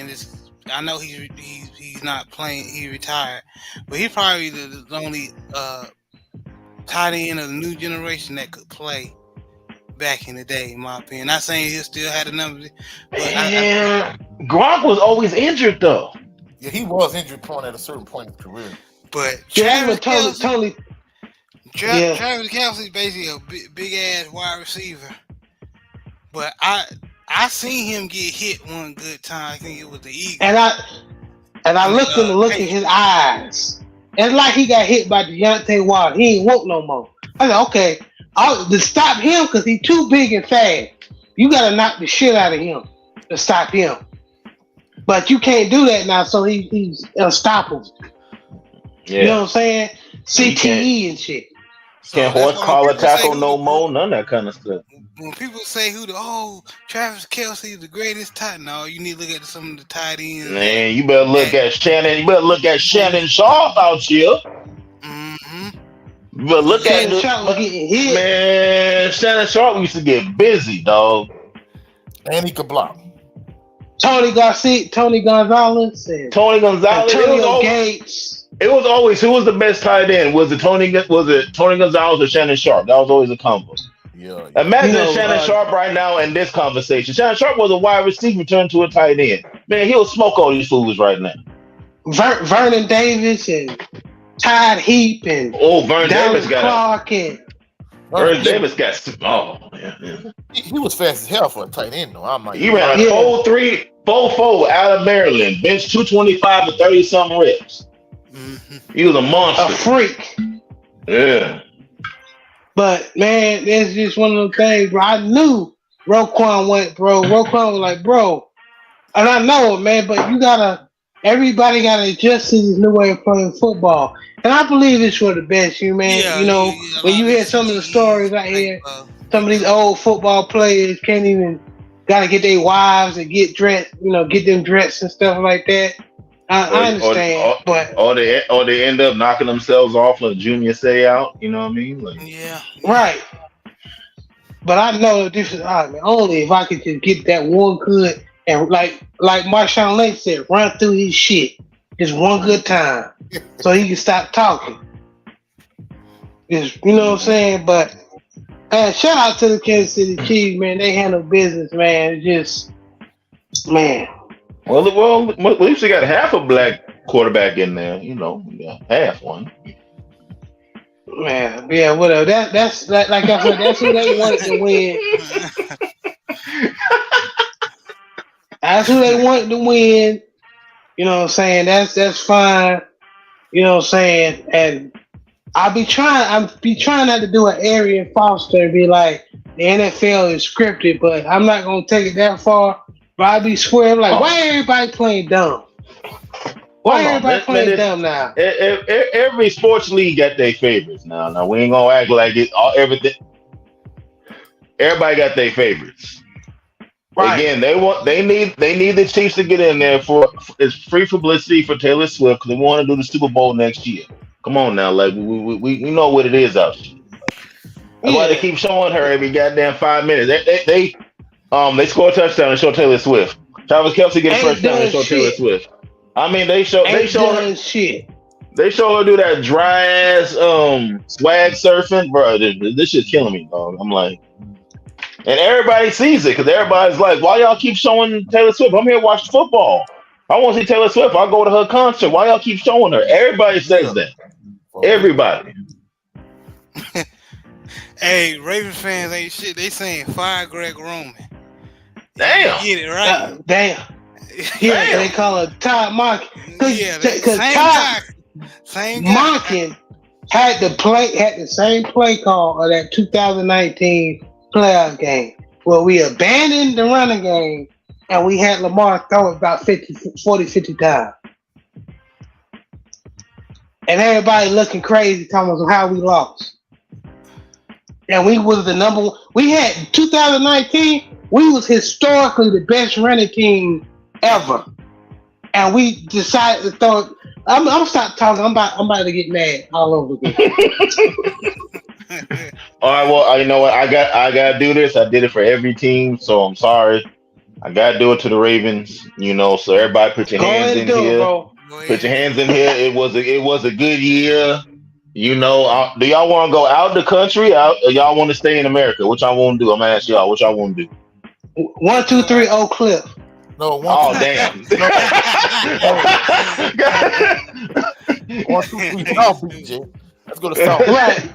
it's. I know he's not playing. He retired, but he probably the only tight end of the new generation that could play back in the day, in my opinion. Not saying he still had a number, but Gronk was always injured though. Yeah, he was injury prone at a certain point in his career. But Travis Kelce is basically a big ass wide receiver. But I seen him get hit one good time. I think it was the Eagles. And I looked in the look at his eyes. It's like he got hit by Deontay Wilder. He ain't woke no more. I said, okay, to stop him because he's too big and fast. You gotta knock the shit out of him to stop him. But you can't do that now, so he's unstoppable. Yeah. You know what I'm saying? CTE and shit. So Can't that's horse why collar when people say tackle who no the more, none of that kind of stuff. when people say Travis Kelce is the greatest tight end, no, you need to look at some of the tight ends. Man, you better look at Shannon. You better look at Shannon Sharp out here. Mm-hmm. You better look at Shannon Sharp was getting hit. man. Shannon Sharp used to get busy, dog. And he could block. Tony Gonzalez, and Tony Gonzalez. Antonio Gates. It was always who was the best tight end? Was it Tony Gonzalez or Shannon Sharp? That was always a combo. Yeah. Imagine Shannon Sharp right now in this conversation. Shannon Sharp was a wide receiver turned to a tight end. Man, he'll smoke all these fools right now. Vernon Davis and Todd Heap and Vernon Dallas Davis got Clark and Vernon Davis got yeah. He was fast as hell for a tight end, though. I'm like, He ran a 4.4 out of Maryland, bench 225 to 30 something reps. Mm-hmm. He was a monster. a freak. Yeah. But man, that's just one of those things, bro. I knew Roquan went, bro. Roquan was like, bro, and I know it, man. But everybody gotta adjust to this new way of playing football. And I believe it's for the best, man. You know, when you hear some of the stories I hear, some of these old football players can't even gotta get their wives and get dressed, get them dressed and stuff like that. I understand, or they end up knocking themselves off on a junior say out. You know what I mean? Like, yeah. Right. But I know this is only if I could just get that one good and like Marshawn Lynch said, run through his shit just one good time so he can stop talking. Just, you know what I'm saying? But shout out to the Kansas City Chiefs, man. They handle business, man. It's just, man. Well, at least they got half a black quarterback in there. Half one. Man, yeah, whatever. That's like I said, that's who they wanted to win. That's who they wanted to win. You know what I'm saying? That's fine. You know what I'm saying? And I'm trying not to do an Arian Foster and be like the NFL is scripted, but I'm not gonna take it that far. But I be swearing like, why everybody playing dumb? Why everybody playing dumb now? Every sports league got their favorites now. Now we ain't gonna act like it. Everything. Everybody got their favorites. Right. Again, they need the Chiefs to get in there for it's free publicity for Taylor Swift because they want to do the Super Bowl next year. Come on now, like we know what it is out here. That's why they keep showing her every goddamn 5 minutes. They score a touchdown and show Taylor Swift. Travis Kelce get a first down and show Taylor Swift. I mean, they show her shit. They show her do that dry ass swag surfing, bro. This shit's killing me, dog. I'm like, and everybody sees it because everybody's like, why y'all keep showing Taylor Swift? I'm here watching football. I want to see Taylor Swift. I'll go to her concert. Why y'all keep showing her? Everybody says that. Everybody. Hey, Ravens fans ain't shit. They saying fire Greg Roman. Damn. You get it right. Damn. Yeah, damn. They call it Todd Monken. Because Todd Monken had the same play call of that 2019 playoff game where we abandoned the running game and we had Lamar throw it about 50 times. And everybody looking crazy talking about how we lost. And we was the number one. We had 2019, we was historically the best running team ever. And we decided to throw it. I'm stop talking. I'm about to get mad all over again. All right, well, you know what? I gotta do this. I did it for every team, so I'm sorry. I gotta do it to the Ravens. So everybody put your hands in here. Put your hands in here. It was a good year. Do y'all want to go out the country? Or y'all want to stay in America? What y'all want to do? I'm gonna ask y'all. What y'all want to do? 1, 2, 3, Oak Cliff. No. Damn. 1, 2, 3, South Beach. Let's go to South. Right.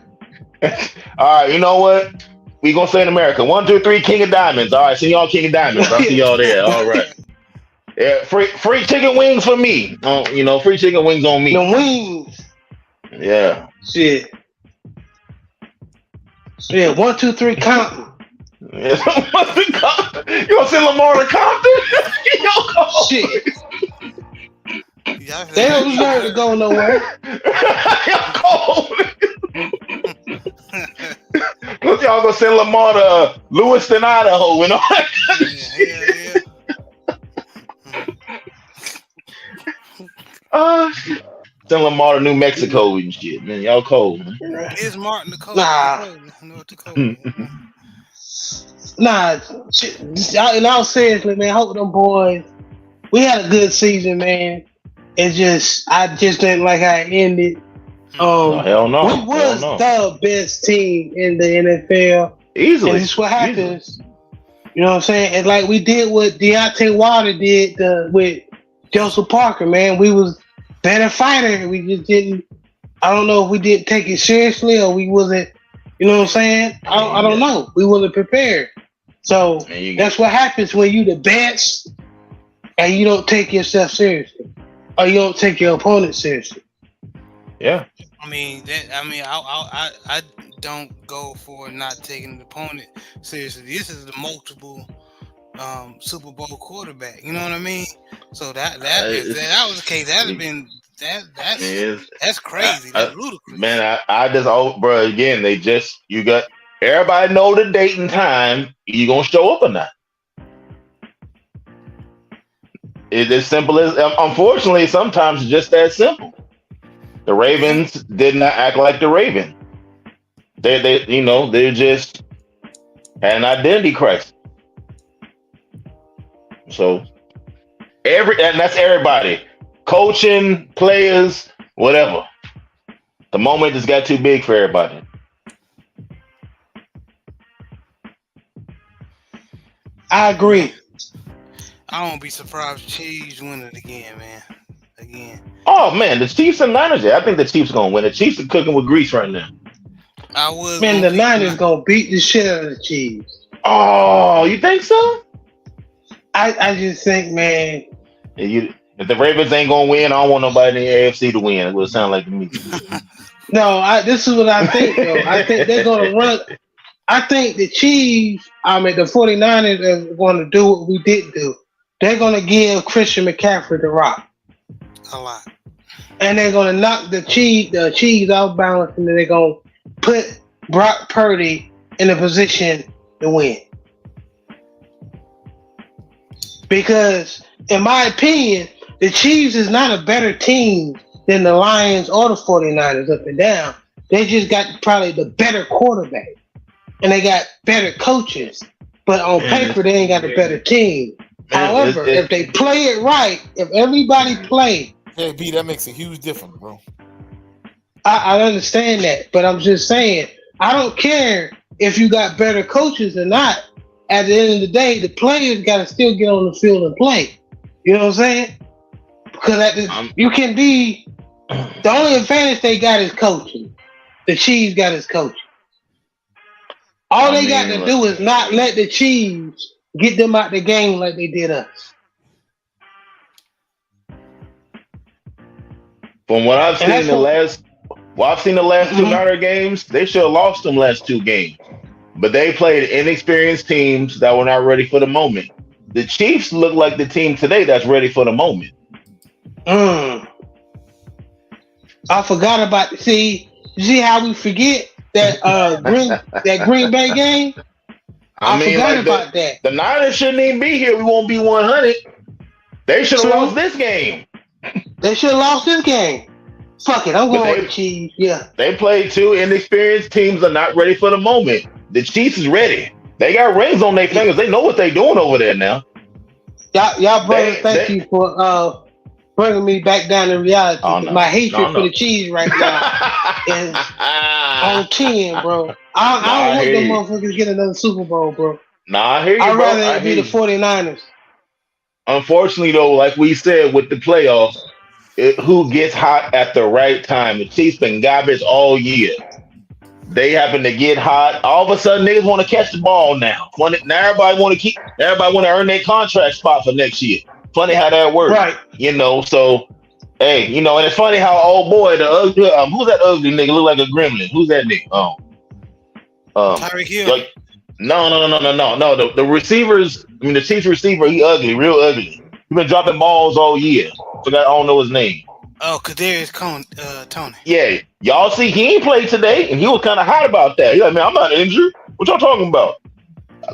All right. You know what? We gonna stay in America. 1, 2, 3, King of Diamonds. All right. See y'all, King of Diamonds. I'll see y'all there. All right. Yeah. Free chicken wings for me. Free chicken wings on me. The wings. Yeah. Shit. Yeah, 1, 2, 3, Compton. You gonna send Lamar to Compton? Shit. Y'all They don't deserve to go nowhere. Cold. Look, y'all gonna send Lamar to Lewiston, Idaho, and all that. Yeah. Send Lamar to New Mexico and shit, man. Y'all cold, man. Bismarck, Nah. North Dakota. Nah, shit, in all seriously, man, I hope them boys. We had a good season, man. I just didn't like how it ended. No, hell no. We was the best team in the NFL. Easily. And this is what happens. You know what I'm saying? And like we did what Deontay Wilder did with Joseph Parker, man. We was better fighter. We just didn't. I don't know if we didn't take it seriously or we wasn't. You know what I'm saying? I don't know. We wasn't prepared. So that's what happens when you the best and you don't take yourself seriously, or you don't take your opponent seriously. Yeah. I don't go for not taking the opponent seriously. This is the multiple Super Bowl quarterback. You know what I mean? So that was the case. That'd have been that's crazy. That's ludicrous. Man, I just bro. Again, you got everybody know the date and time. You gonna show up or not? It's as simple as. Unfortunately, sometimes it's just that simple. The Ravens did not act like the Ravens. They just had an identity crisis. So and that's everybody, coaching, players, whatever. The moment just got too big for everybody. I agree. I won't be surprised if Chiefs win it again, man. Again. Oh man, the Chiefs and Niners. I think the Chiefs are gonna win. The Chiefs are cooking with grease right now. The Niners gonna beat the shit out of the Chiefs. Oh, you think so? I just think, man. If the Ravens ain't gonna win, I don't want nobody in the AFC to win. It would sound like to me. No, this is what I think, though. I think they're gonna run. I think the Chiefs, the 49ers are gonna do what we did do. They're gonna give Christian McCaffrey the rock. A lot. And they're gonna knock the cheese out balance, and then they're gonna put Brock Purdy in a position to win. Because, in my opinion, the Chiefs is not a better team than the Lions or the 49ers up and down. They just got probably the better quarterback. And they got better coaches. But on paper, they ain't got a better team. However, if they play it right, if everybody play... Hey, B, that makes a huge difference, bro. I understand that, but I'm just saying, I don't care if you got better coaches or not. At the end of the day, the players got to still get on the field and play. You know what I'm saying? Because you can be... The only advantage they got is coaching. The Chiefs got his coaching. All they got to do is not let the Chiefs get them out the game like they did us. From what I've seen the last two Niner games, they should have lost them last two games. But they played inexperienced teams that were not ready for the moment. The Chiefs look like the team today that's ready for the moment. I forgot about see how we forget that Green Bay game? I forgot about that. The Niners shouldn't even be here. We won't be 100. They should have lost this game. They should have lost this game. Fuck it, I'm going with the Chiefs. Yeah. They played two inexperienced teams are not ready for the moment. The Chiefs is ready. They got rings on their fingers. They know what they're doing over there now. Y'all brothers, thank you for bringing me back down to reality. My hatred for the Chiefs right now is on 10, bro. I don't want them motherfuckers to get another Super Bowl, bro. I hear you, I'd rather it be the 49ers. Unfortunately, though, like we said with the playoffs, who gets hot at the right time? The Chiefs been garbage all year. They happen to get hot. All of a sudden, niggas want to catch the ball now. Now everybody want to earn their contract spot for next year. Funny how that works, right? So Hey, and it's funny how old boy the ugly who's that ugly nigga look like a gremlin? Who's that nigga? Tyreek Hill. Like, no. The receivers. I mean, the Chiefs receiver. He ugly, real ugly. He been dropping balls all year. Forgot. I don't know his name. Oh, Kadarius Tony. Yeah, y'all see, he ain't played today, and he was kind of hot about that. He's like, man, I'm not injured. What y'all talking about?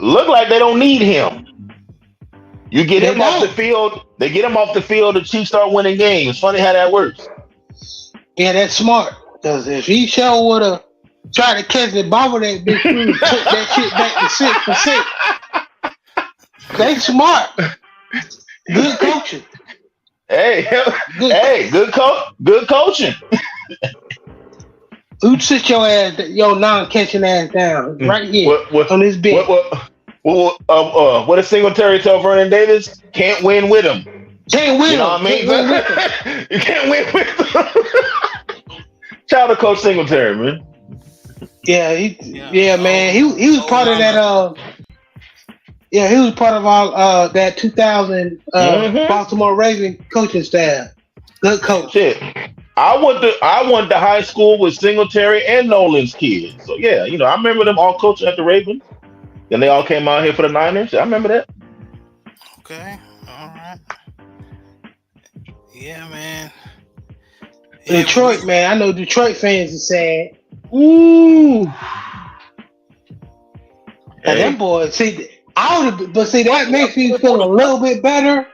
Look like they don't need him. You get him off the field. They get him off the field. The Chiefs start winning games. It's funny how that works. Yeah, that's smart. Because if he sure would have tried to catch the ball of that bitch, he would took that shit back to 6%. They smart. Good coaching. Hey, good coaching. You sit your non-catching ass down right here on this bench. What does Singletary tell Vernon Davis? Can't win with him. Can't win. You know what I mean? You can't win with him. Shout out to Coach Singletary, man. Yeah, man. He was part of that. Yeah, he was part of all that 2000 Baltimore Ravens coaching staff. Good coach. Shit. I went to high school with Singletary and Nolan's kids. So yeah, I remember them all coaching at the Ravens. Then they all came out here for the Niners. I remember that. Okay, all right. Yeah, man. Detroit, man. I know Detroit fans are sad. Ooh. And them boys, that makes me feel a little bit better.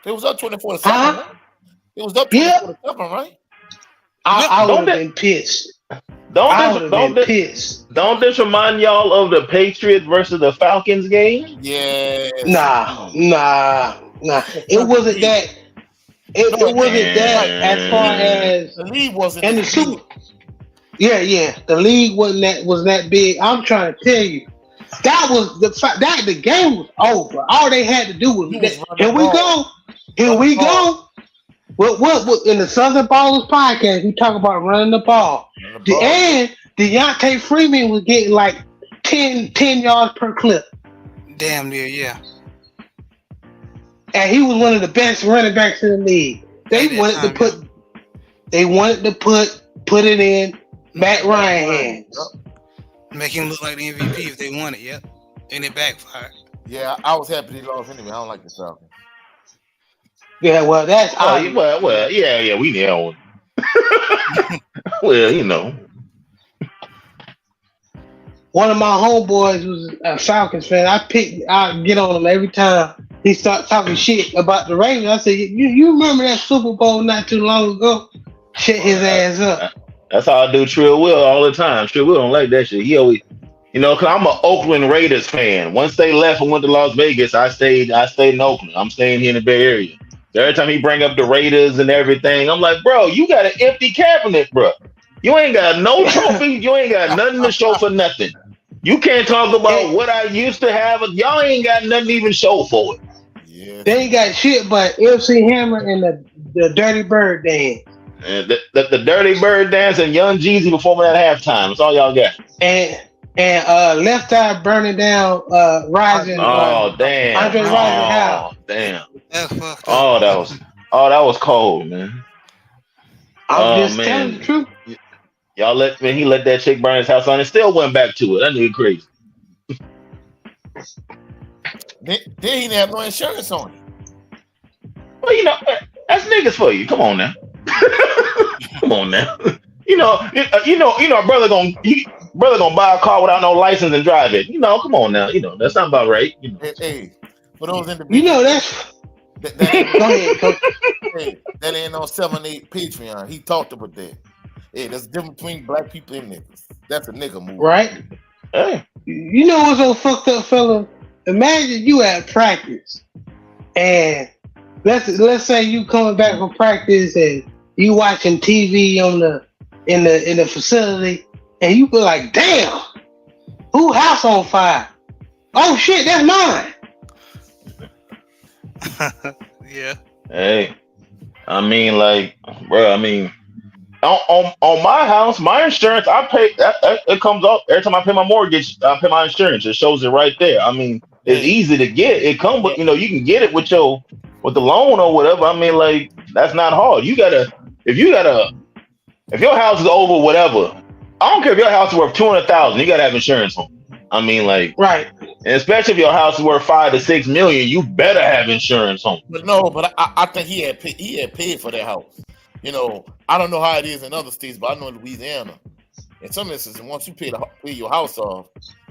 It was up 24-7. Right? It was up 24-7, right? I would have been pissed. Don't this remind y'all of the Patriots versus the Falcons game? Yeah. Nah. It wasn't that. It wasn't that as far as the league wasn't. And the Super. Yeah. The league wasn't that big. I'm trying to tell you, that was the game was over. All they had to do was here we go. What in the Southern Ballers podcast, we talk about running the ball. And Deontay Freeman was getting like 10 yards per clip. Damn near, yeah. And he was one of the best running backs in the league. They wanted to put it in Matt Ryan's hands. Make him look like the MVP if they won it, yep. And it backfired. Yeah, I was happy he lost anyway. I don't like the Falcons. Yeah, well, that's yeah, we know. Well, one of my homeboys was a Falcons fan. I get on him every time he start talking shit about the Ravens. I said, you remember that Super Bowl not too long ago? Shut his ass up. That's how I do Trill Will all the time. Trill Will don't like that shit. He always, because I'm an Oakland Raiders fan. Once they left and went to Las Vegas, I stayed in Oakland. I'm staying here in the Bay Area. Every time he bring up the Raiders and everything, I'm like, bro, you got an empty cabinet, bro. You ain't got no trophies. You ain't got nothing to show for nothing. You can't talk about what I used to have. Y'all ain't got nothing to even show for it. Yeah. They ain't got shit but MC Hammer and the Dirty Bird dance. And the Dirty Bird dance and Young Jeezy performing at halftime. That's all y'all got. And Left Eye Burning Down, Rising. Oh damn! Andre Rising House. Damn! That's fucked up. That was cold, man. I'm just telling the truth. He let that chick burn his house on and still went back to it. That nigga crazy. Then he didn't have no insurance on it. Well, that's niggas for you. Come on now. Come on now. Brother gonna buy a car without no license and drive it. Come on now. That's not about right. Hey, for those individuals, that's. That ain't no 7-8 Patreon. He talked about that. Hey, there's a difference between black people and niggas. That's a nigga move. Right? Hey. You know what's so fucked up, fella? Imagine you at practice and let's say you coming back from practice and you watching TV in the facility and you be like, damn, who house on fire? Oh shit, that's mine. Yeah. Hey, I mean, like, bro. I mean, on my house, my insurance, I pay. It comes up every time I pay my mortgage. I pay my insurance. It shows it right there. I mean, it's easy to get. It comes, but you can get it with the loan or whatever. I mean, like, That's not hard. If your house is over whatever, I don't care if your house is worth 200,000, you gotta have insurance on it. I mean, like, Right. and especially if your house is worth 5 to 6 million, you better have insurance on it. But no, but I think he had paid for that house. I don't know how it is in other states, but I know in Louisiana, in some instances, once you pay your house off,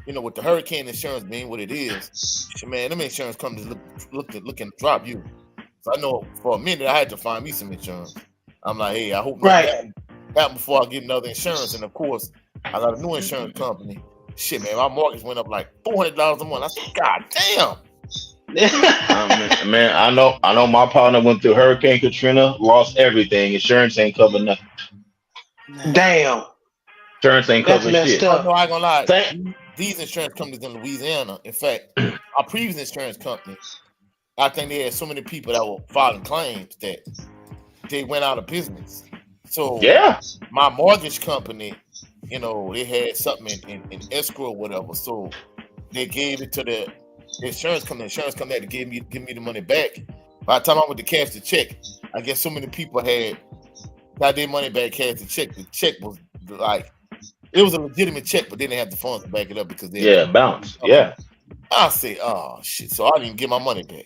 with the hurricane insurance being what it is, man, them insurance companies looking to drop you. So I know for a minute I had to find me some insurance. I'm like, hey, I hope nothing happen before I get another insurance. And of course, I got a new insurance company. Shit, man, my mortgage went up like $400 a month. I said, God damn. Man, I know my partner went through Hurricane Katrina, lost everything. Insurance ain't covered nothing. Damn. Insurance ain't covered shit. Up. No, I ain't gonna lie. These insurance companies in Louisiana, in fact, our previous insurance company, I think they had so many people that were filing claims that they went out of business. So yeah, my mortgage company, they had something in escrow or whatever. So they gave it to the insurance company. The insurance company had to give me the money back. By the time I went to cash the check, I guess so many people had got their money back, cash the check. The check was like, it was a legitimate check, but they didn't have the funds to back it up because they bounced. Yeah. I say, oh shit. So I didn't get my money back.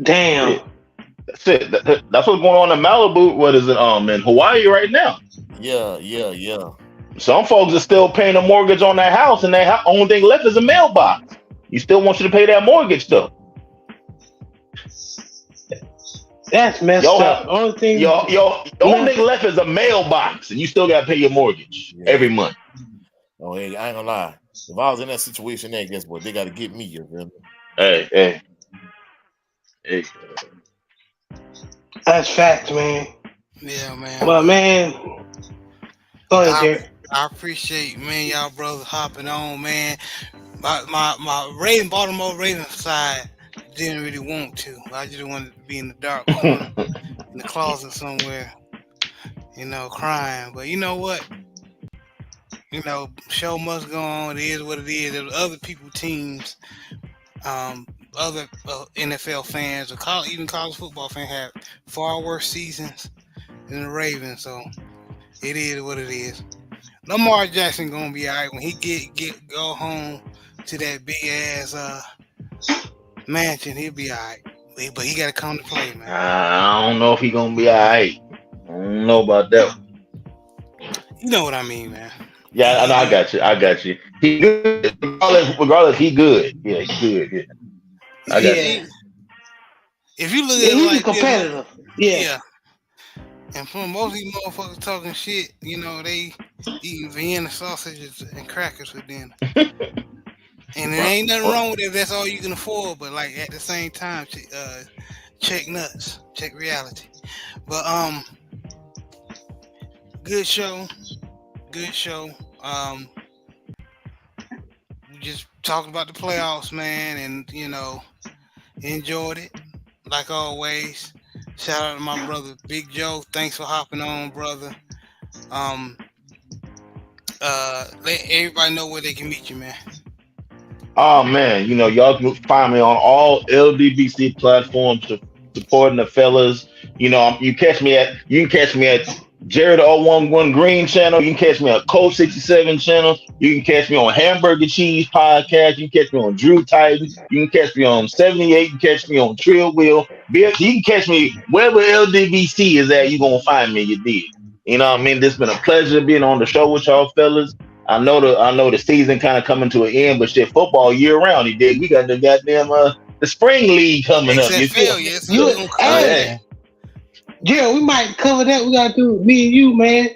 Damn. That's it. That's what's going on in Malibu. What is it? In Hawaii right now. Yeah. Some folks are still paying a mortgage on that house, and that only thing left is a mailbox. You still want you to pay that mortgage though. That's messed up. Only thing the only thing left is a mailbox, and you still got to pay your mortgage every month. Oh, hey, I ain't gonna lie. If I was in that situation, there, guess what? They got to get me. You feel me? Hey. That's facts, man. Yeah, man. Well, man. Go ahead, Jerry. I appreciate, man, y'all brothers hopping on, man. My Baltimore Ravens side didn't really want to. I just wanted to be in the dark corner, in the closet somewhere, crying. But you know what? Show must go on. It is what it is. There's other teams, other NFL fans, or even college football fans have far worse seasons than the Ravens. So it is what it is. Lamar Jackson gonna be all right when he go home to that big ass mansion. He'll be all right, but he gotta come to play, man. I don't know if he gonna be all right. I don't know about that. You know what I mean, man. Yeah, I know. I got you. He good. Regardless, he good. Yeah, he good. Yeah. I got you. If you look at it like competitive. Yeah. And for most of these motherfuckers talking shit, they eating Vienna sausages and crackers for dinner. And there ain't nothing wrong with it if that's all you can afford, but like at the same time, check nuts, check reality. But good show. We just talked about the playoffs, man, and enjoyed it like always. Shout out to my brother Big Joe. Thanks for hopping on, brother. Let everybody know where they can meet you, man. Oh man, y'all can find me on all LDBC platforms supporting the fellas. You can catch me at Jared 011 Green channel. You can catch me on Code 67 channel. You can catch me on Hamburger Cheese podcast. You can catch me on Drew Titan. You can catch me on 78. You can catch me on Trill Wheel. You can catch me wherever LDBC is at. You gonna find me. You did. You know what I mean? It's been a pleasure being on the show with y'all fellas. I know the season kind of coming to an end, but shit, football year round. He did. We got the goddamn the spring league coming up. You feel? Yes, yeah, we might cover that. We gotta do me and you, man.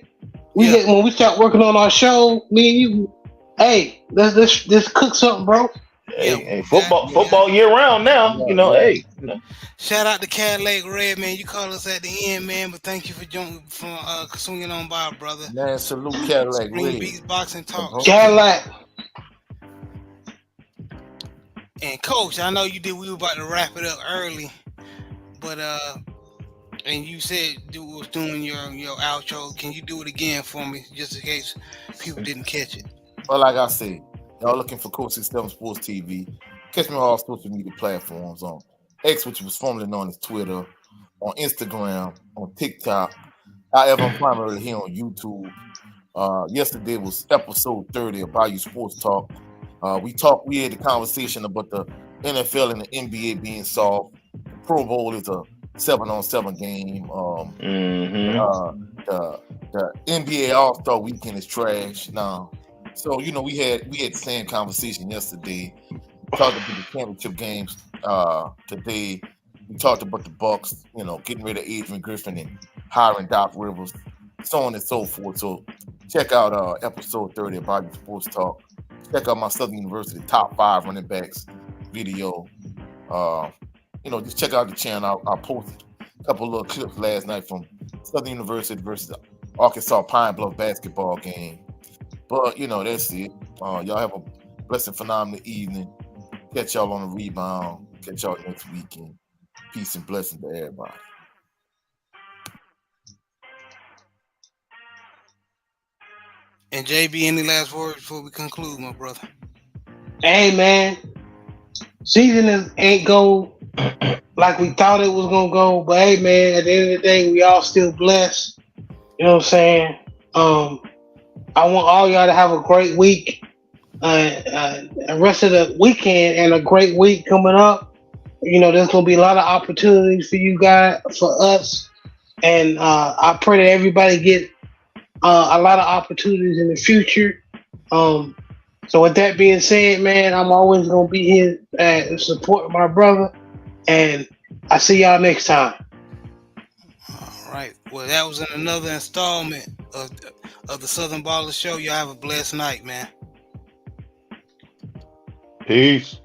When we start working on our show, me and you. Hey, let's cook something, bro. Hey, football year round now. Hey. Shout out to Cadillac Red, man. You call us at the end, man. But thank you for swinging on by, brother. Man, salute Cadillac Red. Beats Boxing Talk. Cadillac. And Coach, I know you did. We were about to wrap it up early, but and you said you was doing your outro. Can you do it again for me, just in case people didn't catch it? Well, like I said, y'all looking for Coach 67 Sports TV. Catch me on all social media platforms on X, which was formerly known as Twitter, on Instagram, on TikTok. However, I'm primarily here on YouTube. Yesterday was episode 30 of Bayou Sports Talk. We had a conversation about the NFL and the NBA being solved. The Pro Bowl is a 7-on-7 game. The NBA All-Star Weekend is trash now. So we had the same conversation yesterday. We talked about the championship games today. We talked about the Bucks, getting rid of Adrian Griffin and hiring Doc Rivers, so on and so forth. So check out episode 30 of Bayou Sports Talk. Check out my Southern University top 5 running backs video. Just check out the channel. I posted a couple little clips last night from Southern University versus Arkansas Pine Bluff basketball game. But that's it. Y'all have a blessed, phenomenal evening. Catch y'all on the rebound. Catch y'all next weekend. Peace and blessing to everybody. And JB, any last words before we conclude, my brother? Hey man, season ain't go like we thought it was gonna go, but hey man, at the end of the day, we all still blessed. You know what I'm saying? I want all y'all to have a great week, the rest of the weekend, and a great week coming up. There's gonna be a lot of opportunities for you guys, for us, and I pray that everybody get a lot of opportunities in the future. So with that being said, man, I'm always gonna be here to support my brother, and I see y'all next time. All right. Well, that was another installment of the Southern Baller Show. Y'all have a blessed night, man. Peace.